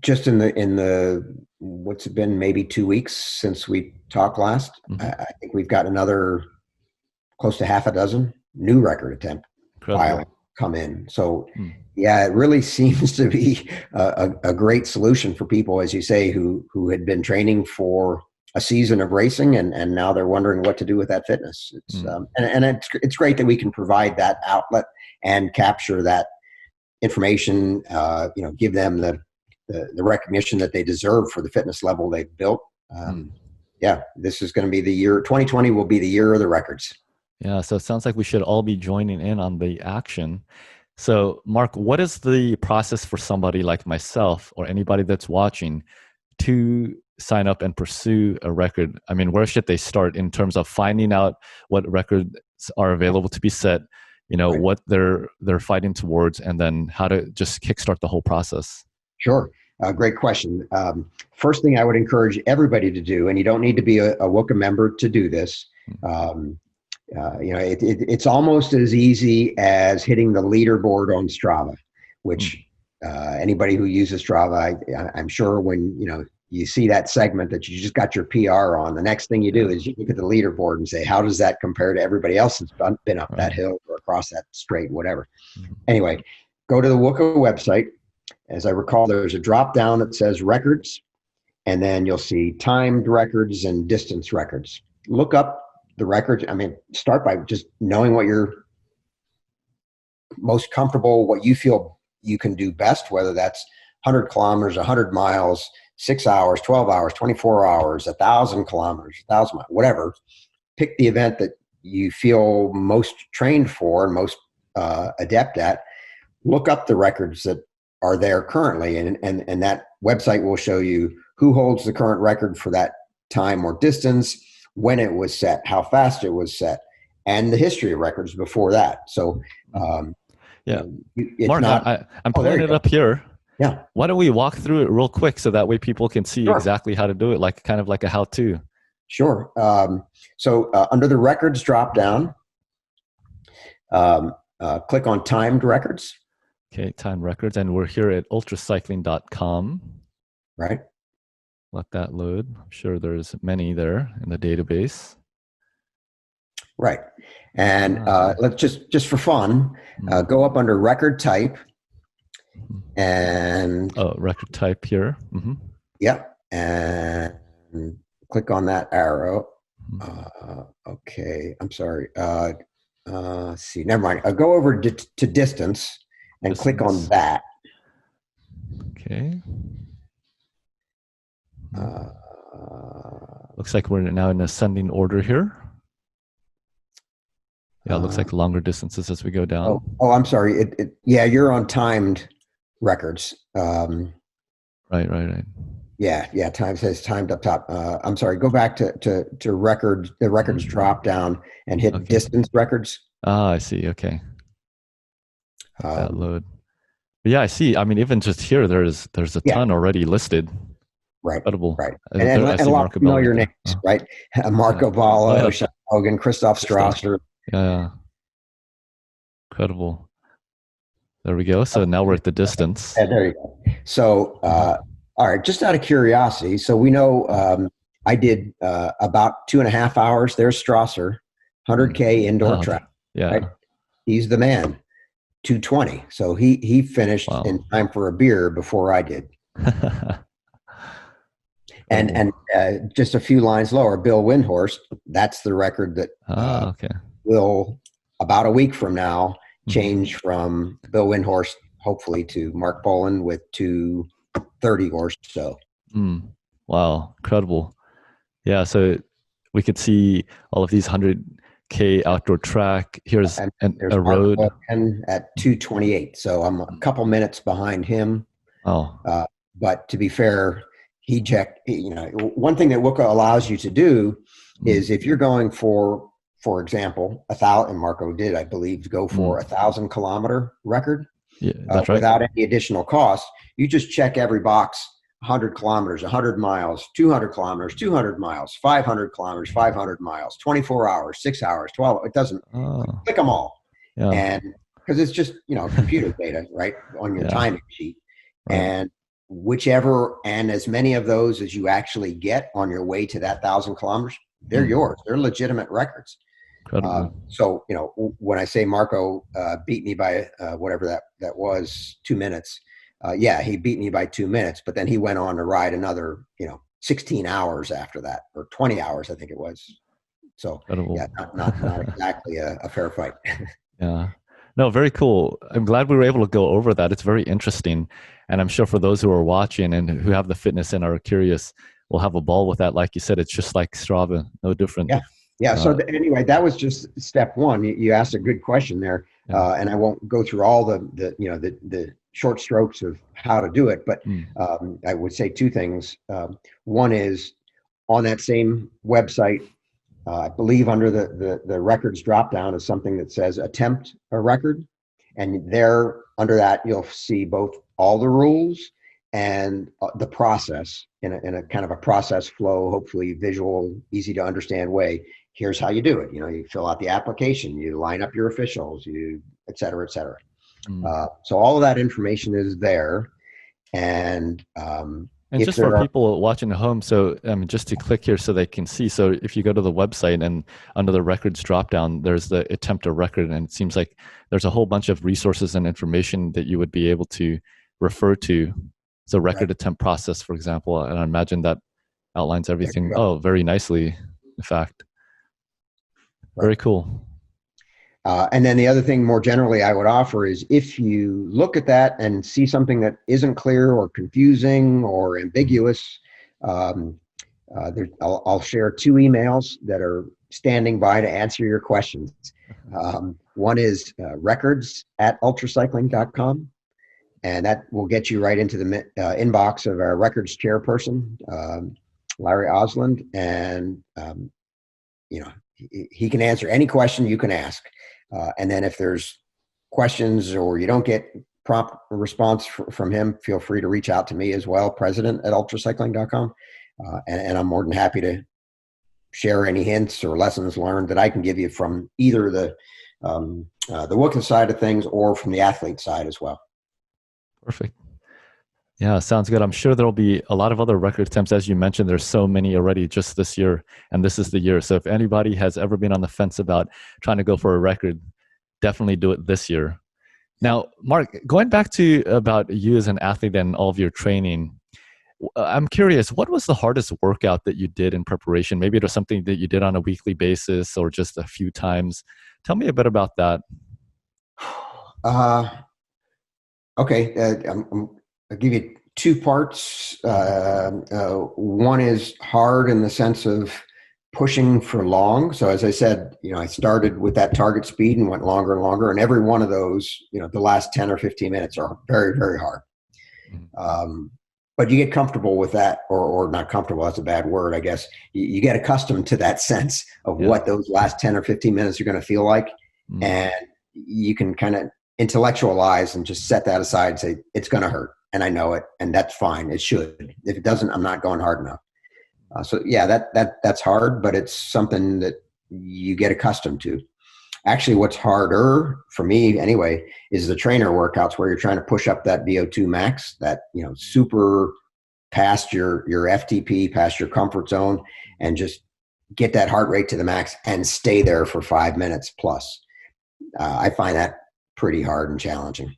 [SPEAKER 2] Just in the what's it been, maybe 2 weeks since we talked last, I think we've got another close to half a dozen new record attempt filing come in. So yeah, it really seems to be a great solution for people, as you say, who had been training for a season of racing and now they're wondering what to do with that fitness. It's and it's great that we can provide that outlet and capture that information, give them the recognition that they deserve for the fitness level they've built. Yeah, this is going to be the year. 2020 will be the year of the records.
[SPEAKER 1] Yeah, so it sounds like we should all be joining in on the action. So, Mark, what is the process for somebody like myself or anybody that's watching to sign up and pursue a record? I mean, where should they start in terms of finding out what records are available to be set, right, what they're fighting towards, and then how to just kickstart the whole process?
[SPEAKER 2] Sure. Great question. First thing I would encourage everybody to do, and you don't need to be a WUCA member to do this. It's almost as easy as hitting the leaderboard on Strava, which anybody who uses Strava, I'm sure when you see that segment that you just got your PR on, the next thing you do is you look at the leaderboard and say, how does that compare to everybody else that's been up that hill or across that straight, whatever. Anyway, go to the WUCA website. As I recall, there's a drop down that says records, and then you'll see timed records and distance records. Look up the records. Start by just knowing what you're most comfortable, what you feel you can do best, whether that's 100 kilometers, 100 miles, 6 hours, 12 hours, 24 hours, 1,000 kilometers, 1,000 miles, whatever. Pick the event that you feel most trained for and most adept at. Look up the records that are there currently, and that website will show you who holds the current record for that time or distance, when it was set, how fast it was set, and the history of records before that. So
[SPEAKER 1] Mark, I'm pulling it up here.
[SPEAKER 2] Yeah.
[SPEAKER 1] Why don't we walk through it real quick so that way people can see exactly how to do it, kind of like a how-to.
[SPEAKER 2] Sure. So under the records drop down, click on timed records.
[SPEAKER 1] Okay, time records. And we're here at ultracycling.com.
[SPEAKER 2] Right.
[SPEAKER 1] Let that load. I'm sure there's many there in the database.
[SPEAKER 2] Right. And let's just for fun, go up under record type and
[SPEAKER 1] record type here. Mm-hmm.
[SPEAKER 2] Yep. And click on that arrow. Okay. I'm sorry. See, never mind. Go over to distance and click on that.
[SPEAKER 1] Okay. Looks like we're now in ascending order here. Yeah, it looks like longer distances as we go down.
[SPEAKER 2] Oh, I'm sorry. Yeah, you're on timed records.
[SPEAKER 1] Right.
[SPEAKER 2] Yeah. Time says timed up top. I'm sorry. Go back to records. The records drop down and hit distance records.
[SPEAKER 1] Ah, I see. Okay. That load. But yeah, I see. I mean, even just here, there's a ton already listed.
[SPEAKER 2] Right.
[SPEAKER 1] Incredible.
[SPEAKER 2] Right. And a lot of familiar names, right? Marco Polo, Sean Hogan, Christoph Strasser.
[SPEAKER 1] Yeah. Incredible. There we go. So now we're at the distance.
[SPEAKER 2] Yeah, there you go. So, all right, just out of curiosity, so we know I did about 2.5 hours. There's Strasser, 100K indoor track.
[SPEAKER 1] Yeah.
[SPEAKER 2] Right? He's the man, 220. So he finished in time for a beer before I did. And just a few lines lower, Bill Windhorst, that's the record that will, about a week from now, change from Bill Windhorst, hopefully, to Marc Poland with 230 or so.
[SPEAKER 1] Wow, incredible. Yeah, so we could see all of these 100K outdoor track. Here's a road.
[SPEAKER 2] At 228, so I'm a couple minutes behind him. But to be fair, he checked, one thing that WUCA allows you to do is if you're going for example, 1,000, and Marco did, I believe, go for 1,000-kilometer record
[SPEAKER 1] that's right.
[SPEAKER 2] without any additional cost. You just check every box: 100 kilometers, 100 miles, 200 kilometers, 200 miles, 500 kilometers, 500 miles, 24 hours, 6 hours, 12. It doesn't click them all.
[SPEAKER 1] Yeah.
[SPEAKER 2] And because it's just, computer data, right, on your timing sheet.
[SPEAKER 1] Right.
[SPEAKER 2] And whichever, and as many of those as you actually get on your way to that 1,000 kilometers, they're yours. They're legitimate records. So, when I say Marco beat me by whatever that was, 2 minutes, he beat me by 2 minutes, but then he went on to ride another, 16 hours after that, or 20 hours, I think it was. So, not exactly a fair fight.
[SPEAKER 1] Yeah. No, very cool. I'm glad we were able to go over that. It's very interesting. And I'm sure for those who are watching and who have the fitness and are curious, will have a ball with that. Like you said, it's just like Strava, no different.
[SPEAKER 2] Yeah. So anyway, that was just step one. You asked a good question there, and I won't go through all the short strokes of how to do it, but I would say two things. One is on that same website, I believe under the records drop down is something that says attempt a record, and there under that you'll see both all the rules and the process in a kind of a process flow, hopefully visual, easy to understand way. Here's how you do it. You fill out the application, you line up your officials, et cetera, et cetera. So all of that information is there. And
[SPEAKER 1] just for people watching at home, so just to click here so they can see. So if you go to the website and under the records dropdown, there's the attempt a record, and it seems like there's a whole bunch of resources and information that you would be able to refer to. So record attempt process, for example, and I imagine that outlines everything. Very nicely, in fact. Very cool.
[SPEAKER 2] And then the other thing more generally I would offer is if you look at that and see something that isn't clear or confusing or ambiguous, I'll share 2 emails that are standing by to answer your questions. One is records@ultracycling.com, and that will get you right into the inbox of our records chairperson, Larry Osland, and he can answer any question you can ask. And then if there's questions or you don't get prompt response from him, feel free to reach out to me as well, president@ultracycling.com. And I'm more than happy to share any hints or lessons learned that I can give you from either the WUCA side of things or from the athlete side as well.
[SPEAKER 1] Perfect. Yeah, sounds good. I'm sure there'll be a lot of other record attempts. As you mentioned, there's so many already just this year, and this is the year. So if anybody has ever been on the fence about trying to go for a record, definitely do it this year. Now, Marc, going back to about you as an athlete and all of your training, I'm curious, what was the hardest workout that you did in preparation? Maybe it was something that you did on a weekly basis or just a few times. Tell me a bit about that.
[SPEAKER 2] Okay, I'll give you two parts. One is hard in the sense of pushing for long. So as I said, I started with that target speed and went longer and longer. And every one of those, the last 10 or 15 minutes are very, very hard. But you get comfortable with that, or not comfortable, that's a bad word, I guess. You get accustomed to that sense of what those last 10 or 15 minutes are going to feel like. And you can kind of intellectualize and just set that aside and say, it's going to hurt. And I know it, and that's fine. It should. If it doesn't, I'm not going hard enough. So yeah, that's hard, but it's something that you get accustomed to. Actually, what's harder for me anyway is the trainer workouts where you're trying to push up that VO2 max, that super past your FTP, past your comfort zone, and just get that heart rate to the max and stay there for 5 minutes plus. I find that pretty hard and challenging.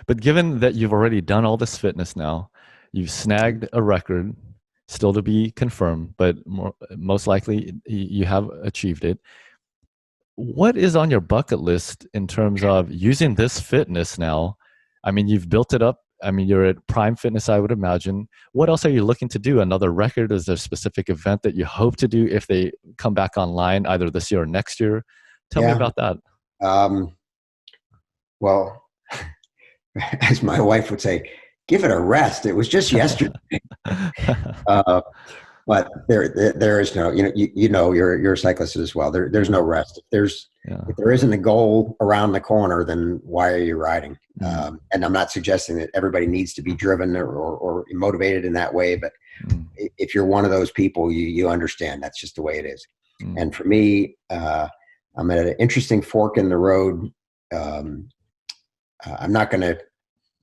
[SPEAKER 1] But given that you've already done all this fitness now, you've snagged a record, still to be confirmed, but most likely you have achieved it. What is on your bucket list in terms of using this fitness now? I mean, you've built it up. I mean, you're at prime fitness, I would imagine. What else are you looking to do? Another record? Is there a specific event that you hope to do if they come back online either this year or next year? Tell me about that.
[SPEAKER 2] Well, as my wife would say, give it a rest. It was just yesterday. But there is no, you're a cyclist as well. There's no rest. If there isn't a goal around the corner, then why are you riding? And I'm not suggesting that everybody needs to be driven or motivated in that way. But if you're one of those people, you understand that's just the way it is. And for me, I'm at an interesting fork in the road. I'm not going to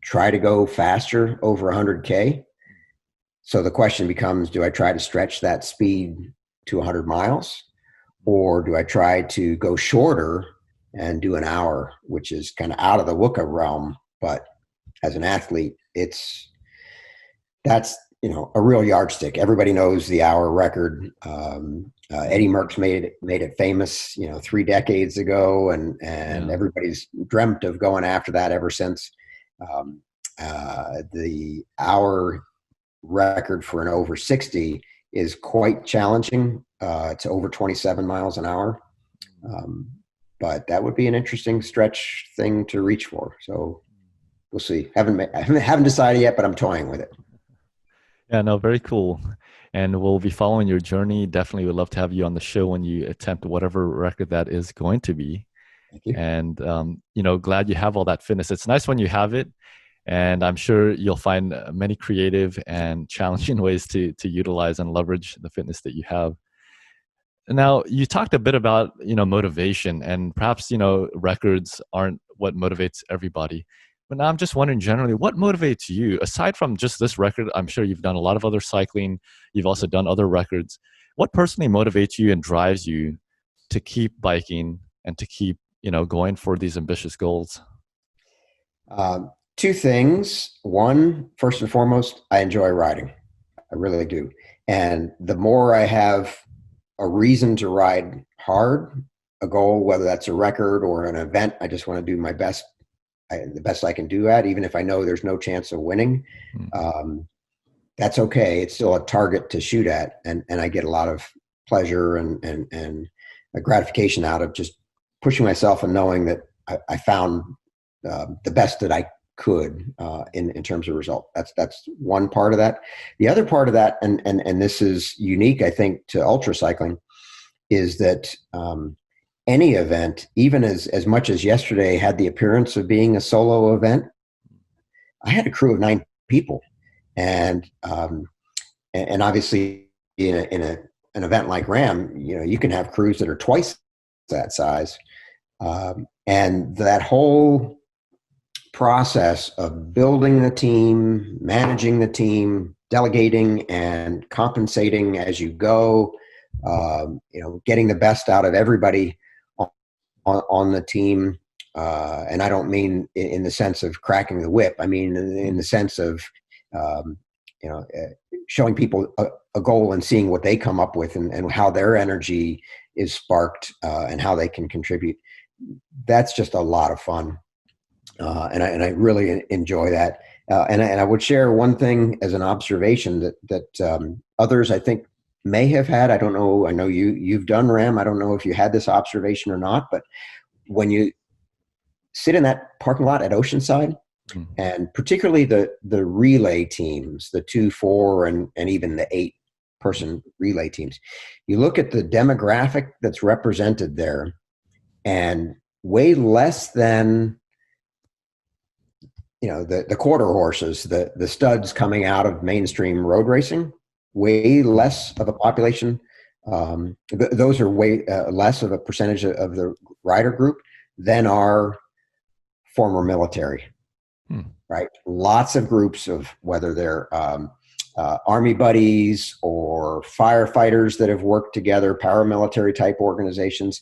[SPEAKER 2] try to go faster over 100K. So the question becomes, do I try to stretch that speed to 100 miles, or do I try to go shorter and do an hour, which is kind of out of the WUCA realm? But as an athlete, that's a real yardstick. Everybody knows the hour record. Eddie Merckx made it famous, 3 decades ago, and everybody's dreamt of going after that ever since. The hour record for an over 60 is quite challenging. It's over 27 miles an hour. But that would be an interesting stretch thing to reach for. So we'll see. Haven't decided yet, but I'm toying with it.
[SPEAKER 1] Yeah, no, very cool. And we'll be following your journey. Definitely would love to have you on the show when you attempt whatever record that is going to be.
[SPEAKER 2] Thank you.
[SPEAKER 1] And, glad you have all that fitness. It's nice when you have it. And I'm sure you'll find many creative and challenging ways to utilize and leverage the fitness that you have. Now, you talked a bit about, motivation, and perhaps, records aren't what motivates everybody. But now I'm just wondering generally, what motivates you? Aside from just this record, I'm sure you've done a lot of other cycling. You've also done other records. What personally motivates you and drives you to keep biking and to keep, going for these ambitious goals?
[SPEAKER 2] Two things. One, first and foremost, I enjoy riding. I really do. And the more I have a reason to ride hard, a goal, whether that's a record or an event, I just want to do my best, the best I can do at, even if I know there's no chance of winning. That's okay. It's still a target to shoot at. And I get a lot of pleasure and a gratification out of just pushing myself and knowing that I found the best that I could in terms of result. That's one part of that. The other part of that, and this is unique, I think, to ultra cycling, is that any event, even as much as yesterday had the appearance of being a solo event, I had a crew of 9 people, and obviously in a an event like Ram, you can have crews that are twice that size. And that whole process of building the team, managing the team, delegating and compensating as you go, getting the best out of everybody on the team. And I don't mean in the sense of cracking the whip. I mean in the sense of, showing people a goal and seeing what they come up with and how their energy is sparked and how they can contribute. That's just a lot of fun. And I really enjoy that. And I would share one thing as an observation that others I think may have had. I don't know. I know you've done Ram. I don't know if you had this observation or not, but when you sit in that parking lot at Oceanside, and particularly the relay teams, the 2, 4, and even the 8-person relay teams, you look at the demographic that's represented there, and way less than the quarter horses, the studs coming out of mainstream road racing, way less of a population. Those are way less of a percentage of the rider group than our former military. Right? Lots of groups of whether they're Army buddies or firefighters that have worked together, paramilitary type organizations.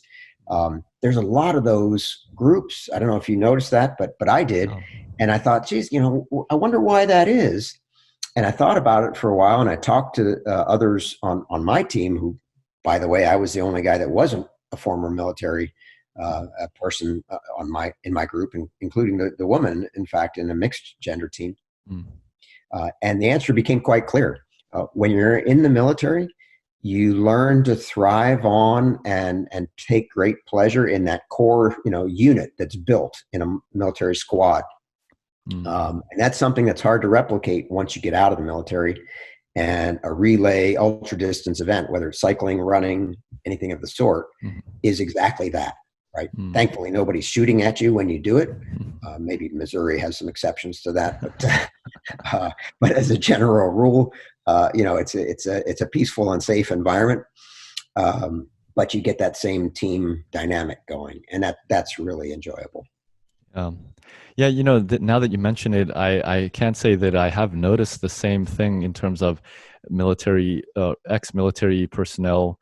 [SPEAKER 2] There's a lot of those groups. I don't know if you noticed that, but I did. Oh. And I thought, geez, I wonder why that is. And I thought about it for a while, and I talked to others on my team who, by the way, I was the only guy that wasn't a former military a person in my group, including the woman, in fact, in a mixed gender team. And the answer became quite clear. When you're in the military, you learn to thrive on and take great pleasure in that core, unit that's built in a military squad. And that's something that's hard to replicate once you get out of the military. And a relay ultra distance event, whether it's cycling, running, anything of the sort, is exactly that. Right. Thankfully, nobody's shooting at you when you do it. Maybe Missouri has some exceptions to that, but as a general rule, it's a peaceful and safe environment. But you get that same team dynamic going, and that's really enjoyable.
[SPEAKER 1] Yeah, now that you mention it, I can't say that I have noticed the same thing in terms of military, ex-military personnel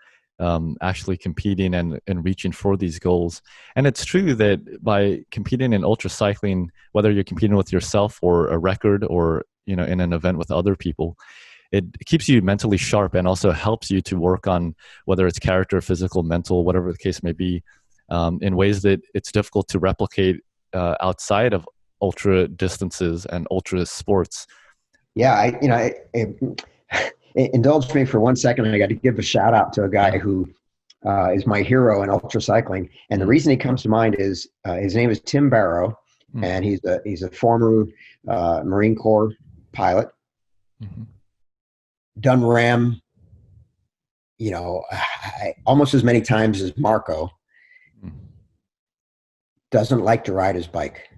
[SPEAKER 1] actually competing and reaching for these goals. And it's true that by competing in ultra cycling, whether you're competing with yourself or a record or in an event with other people, it keeps you mentally sharp and also helps you to work on whether it's character, physical, mental, whatever the case may be, in ways that it's difficult to replicate outside of ultra distances and ultra sports.
[SPEAKER 2] Yeah, indulge me for 1 second. I got to give a shout out to a guy who is my hero in ultra cycling, and the reason he comes to mind is his name is Tim Barrow, and he's a former Marine Corps pilot, done Ram, almost as many times as Marco. Doesn't like to ride his bike.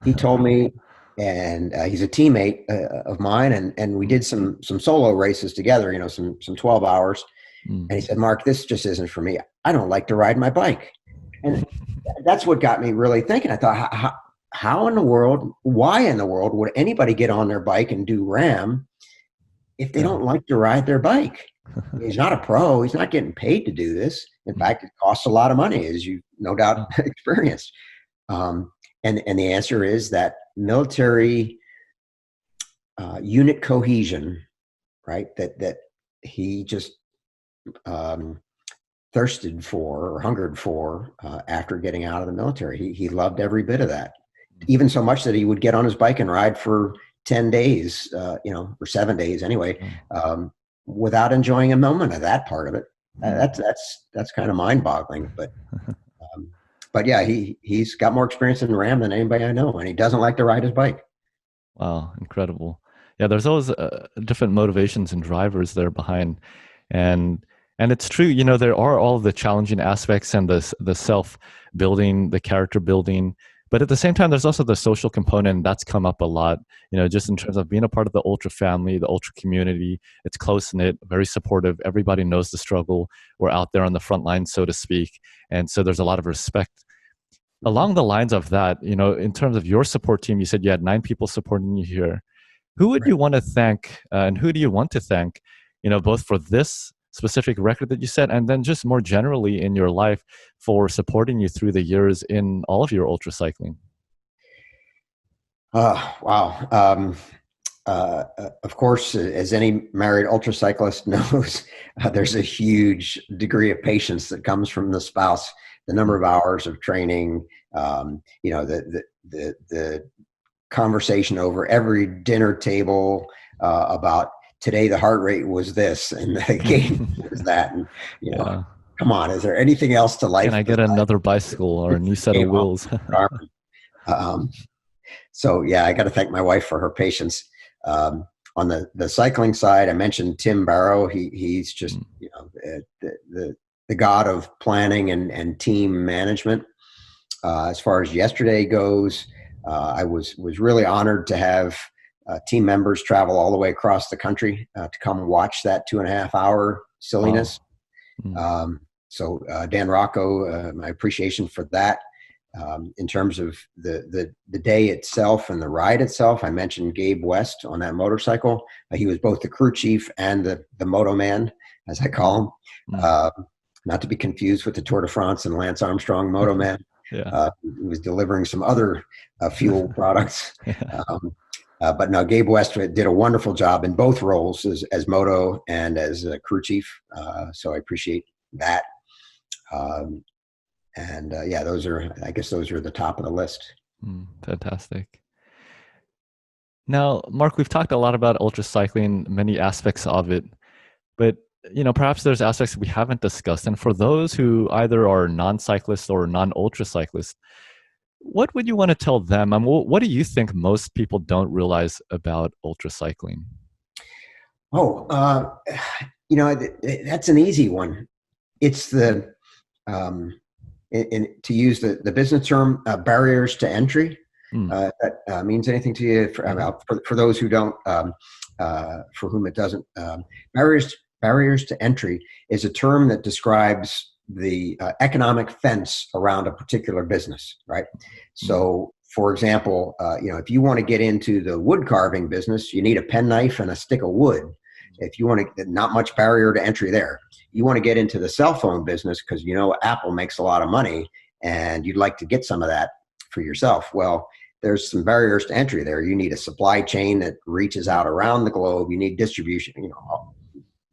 [SPEAKER 2] He told me. And he's a teammate of mine, and we did some solo races together, some 12 hours. And he said, Mark, this just isn't for me. I don't like to ride my bike. And that's what got me really thinking. I thought, how in the world, why in the world would anybody get on their bike and do Ram if they don't like to ride their bike? He's not a pro. He's not getting paid to do this. In fact, it costs a lot of money, as you no doubt experienced. And the answer is that military unit cohesion, right? That he just thirsted for or hungered for after getting out of the military. He loved every bit of that, even so much that he would get on his bike and ride for 10 days, or 7 days anyway, without enjoying a moment of that part of it. That's kind of mind-boggling, but yeah, he's got more experience in Ram than anybody I know, and he doesn't like to ride his bike.
[SPEAKER 1] Wow, incredible. Yeah, there's always different motivations and drivers there behind. And it's true, there are all the challenging aspects and the self-building, the character building, But at the same time, there's also the social component that's come up a lot, just in terms of being a part of the ultra family, the ultra community. It's close knit, very supportive. Everybody knows the struggle. We're out there on the front line, so to speak. And so there's a lot of respect. Along the lines of that, in terms of your support team, you said you had 9 people supporting you here. Who would you want to thank, and who do you want to thank, both for this specific record that you set, and then just more generally in your life for supporting you through the years in all of your ultra cycling?
[SPEAKER 2] Wow. Of course, as any married ultra cyclist knows, there's a huge degree of patience that comes from the spouse. The number of hours of training, the conversation over every dinner table about today the heart rate was this and the game was that, and come on, is there anything else to life?
[SPEAKER 1] Can I get another bicycle or a new set of wheels?
[SPEAKER 2] So yeah, I got to thank my wife for her patience. On the cycling side, I mentioned Tim Barrow. He's just the god of planning and team management. As far as yesterday goes, I was really honored to have team members travel all the way across the country to come watch that 2.5 hour silliness. Wow. So Dan Rocco, my appreciation for that. In terms of the day itself and the ride itself, I mentioned Gabe West on that motorcycle. He was both the crew chief and the moto man, as I call him. Not to be confused with the Tour de France and Lance Armstrong moto man. Yeah. He was delivering some other fuel products. But no, Gabe West did a wonderful job in both roles as moto and as a crew chief. So I appreciate that. Those are the top of the list.
[SPEAKER 1] Fantastic. Now, Mark, we've talked a lot about ultra cycling, many aspects of it, but perhaps there's aspects we haven't discussed. And for those who either are non-cyclists or non-ultra cyclists, what would you want to tell them? And what do you think most people don't realize about ultra cycling?
[SPEAKER 2] That's an easy one. It's the to use the business term, barriers to entry. That means anything to you? For those who don't, for whom it doesn't, barriers to entry is a term that describes the economic fence around a particular business, right? So, for example, if you want to get into the wood carving business, you need a penknife and a stick of wood. If you want to, not much barrier to entry there. You want to get into the cell phone business because Apple makes a lot of money and you'd like to get some of that for yourself. Well, there's some barriers to entry there. You need a supply chain that reaches out around the globe. You need distribution,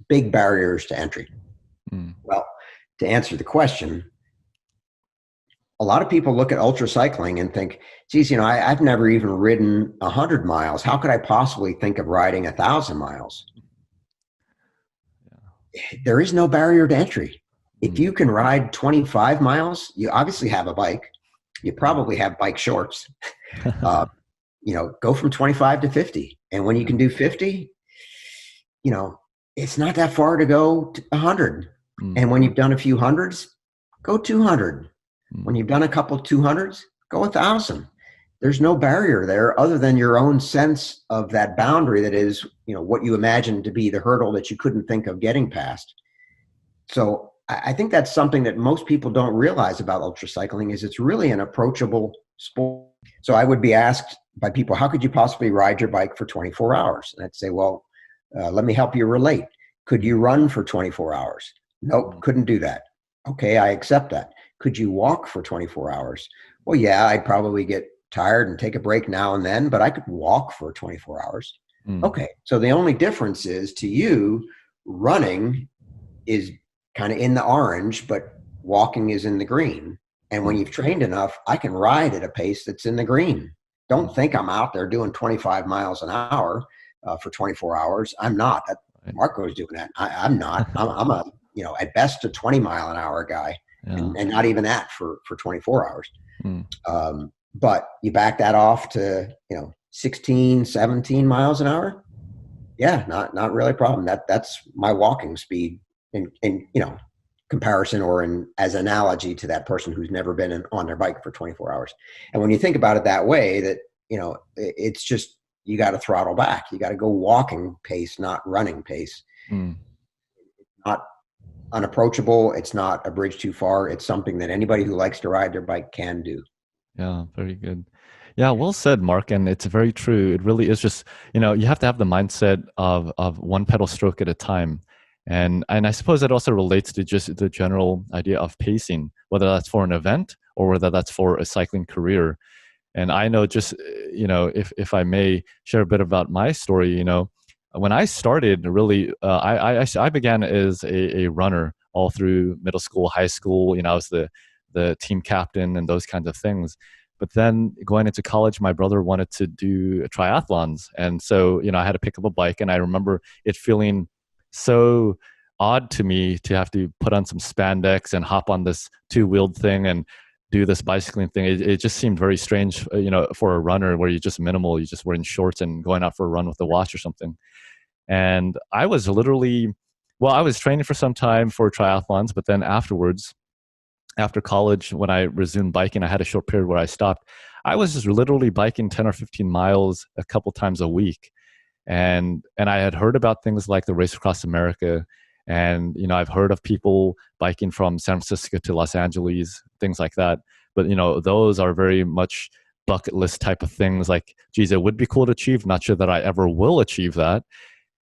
[SPEAKER 2] big barriers to entry. Well, to answer the question, a lot of people look at ultra cycling and think, geez, I've never even ridden 100 miles. How could I possibly think of riding 1,000 miles? There is no barrier to entry. If you can ride 25 miles, you obviously have a bike. You probably have bike shorts. Go from 25 to 50. And when you can do 50, it's not that far to go to 100. And when you've done a few hundreds, go 200. When you've done a couple 200s, go 1,000. There's no barrier there other than your own sense of that boundary that is, what you imagine to be the hurdle that you couldn't think of getting past. So I think that's something that most people don't realize about ultra cycling is it's really an approachable sport. So I would be asked by people, how could you possibly ride your bike for 24 hours? And I'd say, well, let me help you relate. Could you run for 24 hours? Nope, couldn't do that. Okay, I accept that. Could you walk for 24 hours? Well, yeah, I'd probably get tired and take a break now and then, but I could walk for 24 hours. Okay, so the only difference is to you, running is kind of in the orange, but walking is in the green. And when you've trained enough, I can ride at a pace that's in the green. Don't think I'm out there doing 25 miles an hour for 24 hours. I'm not. Marco's doing that. I'm not. I'm a, at best a 20 mile an hour guy, and not even that for 24 hours. But you back that off to, 16, 17 miles an hour. Yeah, not really a problem. That's my walking speed. And comparison or as analogy to that person who's never been on their bike for 24 hours. And when you think about it that way, that, it's just, you got to throttle back. You got to go walking pace, not running pace. Not unapproachable. It's not a bridge too far. It's something that anybody who likes to ride their bike can do.
[SPEAKER 1] Yeah, very good. Yeah, well said, Mark. And it's very true. It really is just, you have to have the mindset of one pedal stroke at a time. And I suppose that also relates to just the general idea of pacing, whether that's for an event or whether that's for a cycling career. And I know just, if I may share a bit about my story, when I started, really, I began as a runner all through middle school, high school. I was the team captain and those kinds of things. But then going into college, my brother wanted to do triathlons. And so, I had to pick up a bike. And I remember it feeling so odd to me to have to put on some spandex and hop on this two-wheeled thing and do this bicycling thing. It just seemed very strange, for a runner where you're just minimal, you're just wearing shorts and going out for a run with a watch or something. And I was literally, I was training for some time for triathlons, but then afterwards, after college, when I resumed biking, I had a short period where I stopped. I was just literally biking 10 or 15 miles a couple times a week. And I had heard about things like the Race Across America. And, I've heard of people biking from San Francisco to Los Angeles, things like that. But, those are very much bucket list type of things. Like, geez, it would be cool to achieve. Not sure that I ever will achieve that.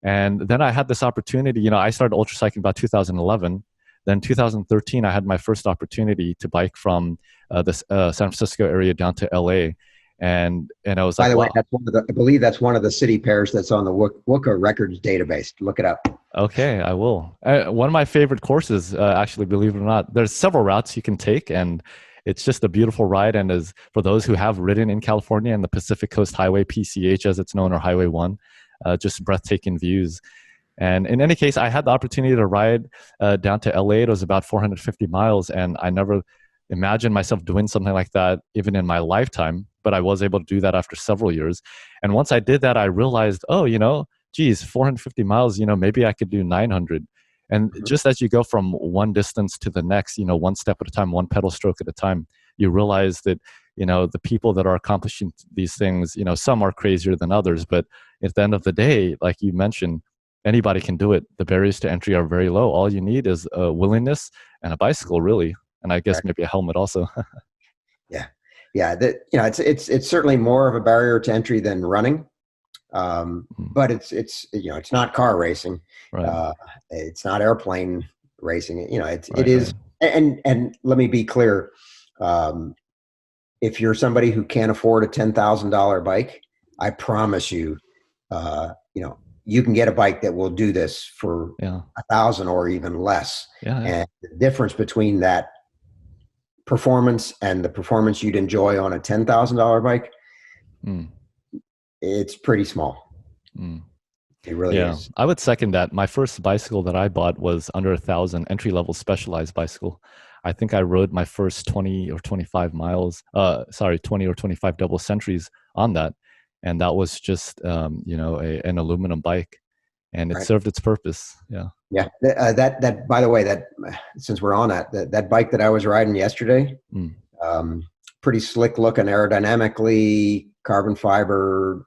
[SPEAKER 1] And then I had this opportunity. I started ultra cycling about 2011. Then 2013, I had my first opportunity to bike from the San Francisco area down to LA. And I was like,
[SPEAKER 2] by the way, that's I believe that's one of the city pairs that's on the WUCA records database. Look it up.
[SPEAKER 1] Okay, I will. One of my favorite courses, actually, believe it or not. There's several routes you can take, and it's just a beautiful ride. And as for those who have ridden in California and the Pacific Coast Highway, PCH as it's known, or Highway 1, just breathtaking views. And in any case, I had the opportunity to ride down to LA. It was about 450 miles, and I never imagined myself doing something like that even in my lifetime, but I was able to do that after several years. And once I did that, I realized, geez, 450 miles, maybe I could do 900. And just as you go from one distance to the next, one step at a time, one pedal stroke at a time, you realize that, the people that are accomplishing these things, some are crazier than others, but at the end of the day, like you mentioned, anybody can do it. The barriers to entry are very low. All you need is a willingness and a bicycle, really. And I guess maybe a helmet also.
[SPEAKER 2] Yeah. It's certainly more of a barrier to entry than running. But it's not car racing.
[SPEAKER 1] Right.
[SPEAKER 2] It's not airplane racing. It is. Right. And let me be clear. If you're somebody who can't afford a $10,000 bike, I promise you, you can get a bike that will do this for $1,000 or even less.
[SPEAKER 1] Yeah.
[SPEAKER 2] And the difference between that performance and the performance you'd enjoy on a $10,000 bike, it's pretty small. It really is.
[SPEAKER 1] I would second that. My first bicycle that I bought was under 1,000, entry-level specialized bicycle. I think I rode my first 20 or 25 miles, 20 or 25 double centuries on that. And that was just, an aluminum bike, and it served its purpose. Yeah.
[SPEAKER 2] Yeah. That, by the way, that since we're on that bike that I was riding yesterday, pretty slick looking aerodynamically, carbon fiber.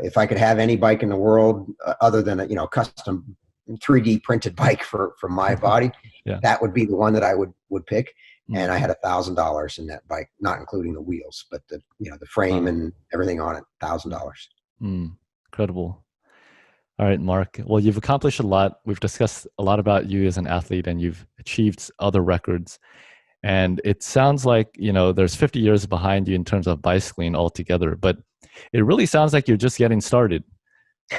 [SPEAKER 2] If I could have any bike in the world other than a custom 3D printed bike for my body, that would be the one that I would pick. And I had $1,000 in that bike, not including the wheels, but the frame and everything on it, $1,000.
[SPEAKER 1] Incredible. All right, Mark. Well, you've accomplished a lot. We've discussed a lot about you as an athlete, and you've achieved other records. And it sounds like, there's 50 years behind you in terms of bicycling altogether, but it really sounds like you're just getting started.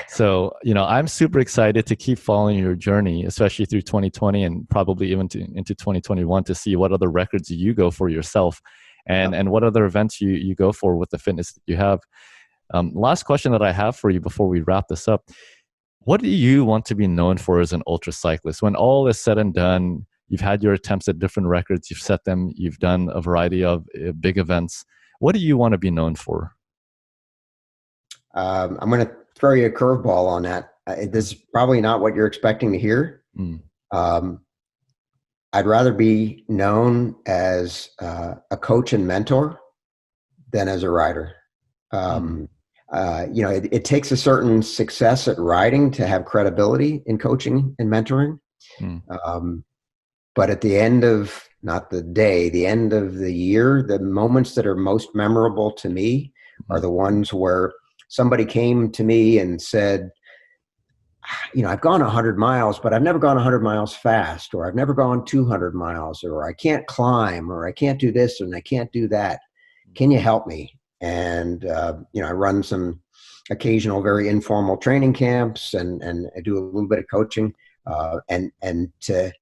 [SPEAKER 1] So, I'm super excited to keep following your journey, especially through 2020 and probably even into 2021, to see what other records you go for yourself and what other events you go for with the fitness that you have. Last question that I have for you before we wrap this up. What do you want to be known for as an ultra cyclist? When all is said and done, you've had your attempts at different records, you've set them, you've done a variety of big events. What do you want to be known for?
[SPEAKER 2] I'm going to throw you a curveball on that. This is probably not what you're expecting to hear. I'd rather be known as a coach and mentor than as a rider. It takes a certain success at riding to have credibility in coaching and mentoring. But at the end of, not the day, the end of the year, the moments that are most memorable to me are the ones where somebody came to me and said, I've gone 100 miles, but I've never gone 100 miles fast, or I've never gone 200 miles, or I can't climb, or I can't do this and I can't do that. Can you help me? And, I run some occasional, very informal training camps, and I do a little bit of coaching, and to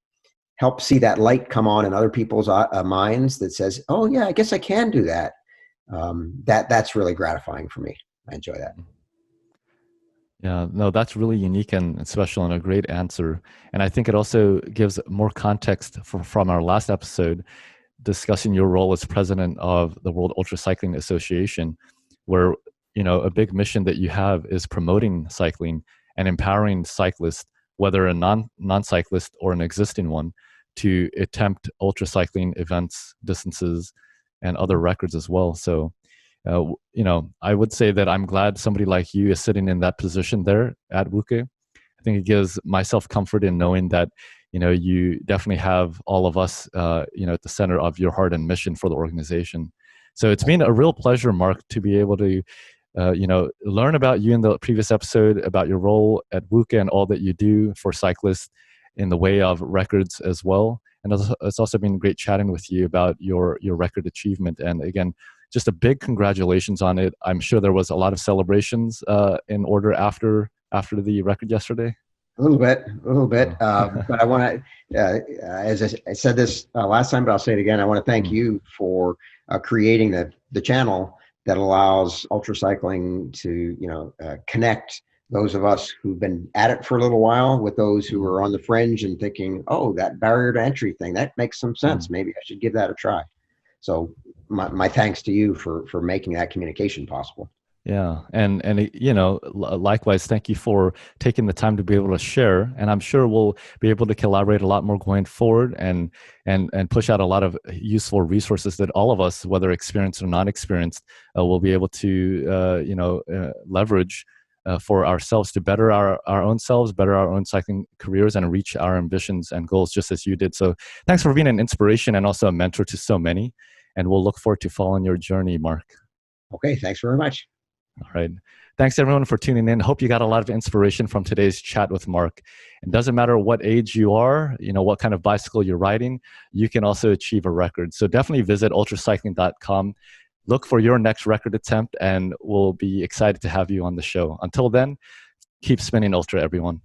[SPEAKER 2] help see that light come on in other people's minds that says, oh yeah, I guess I can do that. That's really gratifying for me. I enjoy that.
[SPEAKER 1] Yeah, no, that's really unique and special, and a great answer. And I think it also gives more context from our last episode discussing your role as president of the World Ultra Cycling Association, where, a big mission that you have is promoting cycling and empowering cyclists, whether a non-cyclist or an existing one, to attempt ultra cycling events, distances, and other records as well. So, I would say that I'm glad somebody like you is sitting in that position there at WUCA. I think it gives myself comfort in knowing that, you definitely have all of us, at the center of your heart and mission for the organization. So it's been a real pleasure, Marc, to be able to, learn about you in the previous episode, about your role at WUCA and all that you do for cyclists in the way of records as well. And it's also been great chatting with you about your record achievement. And again, just a big congratulations on it. I'm sure there was a lot of celebrations in order after the record yesterday.
[SPEAKER 2] A little bit. But I want to, as I said this last time, but I'll say it again. I want to thank you for creating the channel that allows ultra cycling to, connect those of us who've been at it for a little while with those who are on the fringe and thinking, oh, that barrier to entry thing, that makes some sense. Maybe I should give that a try. So my thanks to you for making that communication possible.
[SPEAKER 1] Yeah. And likewise, thank you for taking the time to be able to share. And I'm sure we'll be able to collaborate a lot more going forward and push out a lot of useful resources that all of us, whether experienced or not experienced, will be able to, leverage for ourselves to better our own selves, better our own cycling careers, and reach our ambitions and goals just as you did. So thanks for being an inspiration and also a mentor to so many. And we'll look forward to following your journey, Marc.
[SPEAKER 2] Okay. Thanks very much.
[SPEAKER 1] All right. Thanks everyone for tuning in. Hope you got a lot of inspiration from today's chat with Marc. It doesn't matter what age you are, what kind of bicycle you're riding, you can also achieve a record. So definitely visit ultracycling.com. Look for your next record attempt, and we'll be excited to have you on the show. Until then, keep spinning ultra, everyone.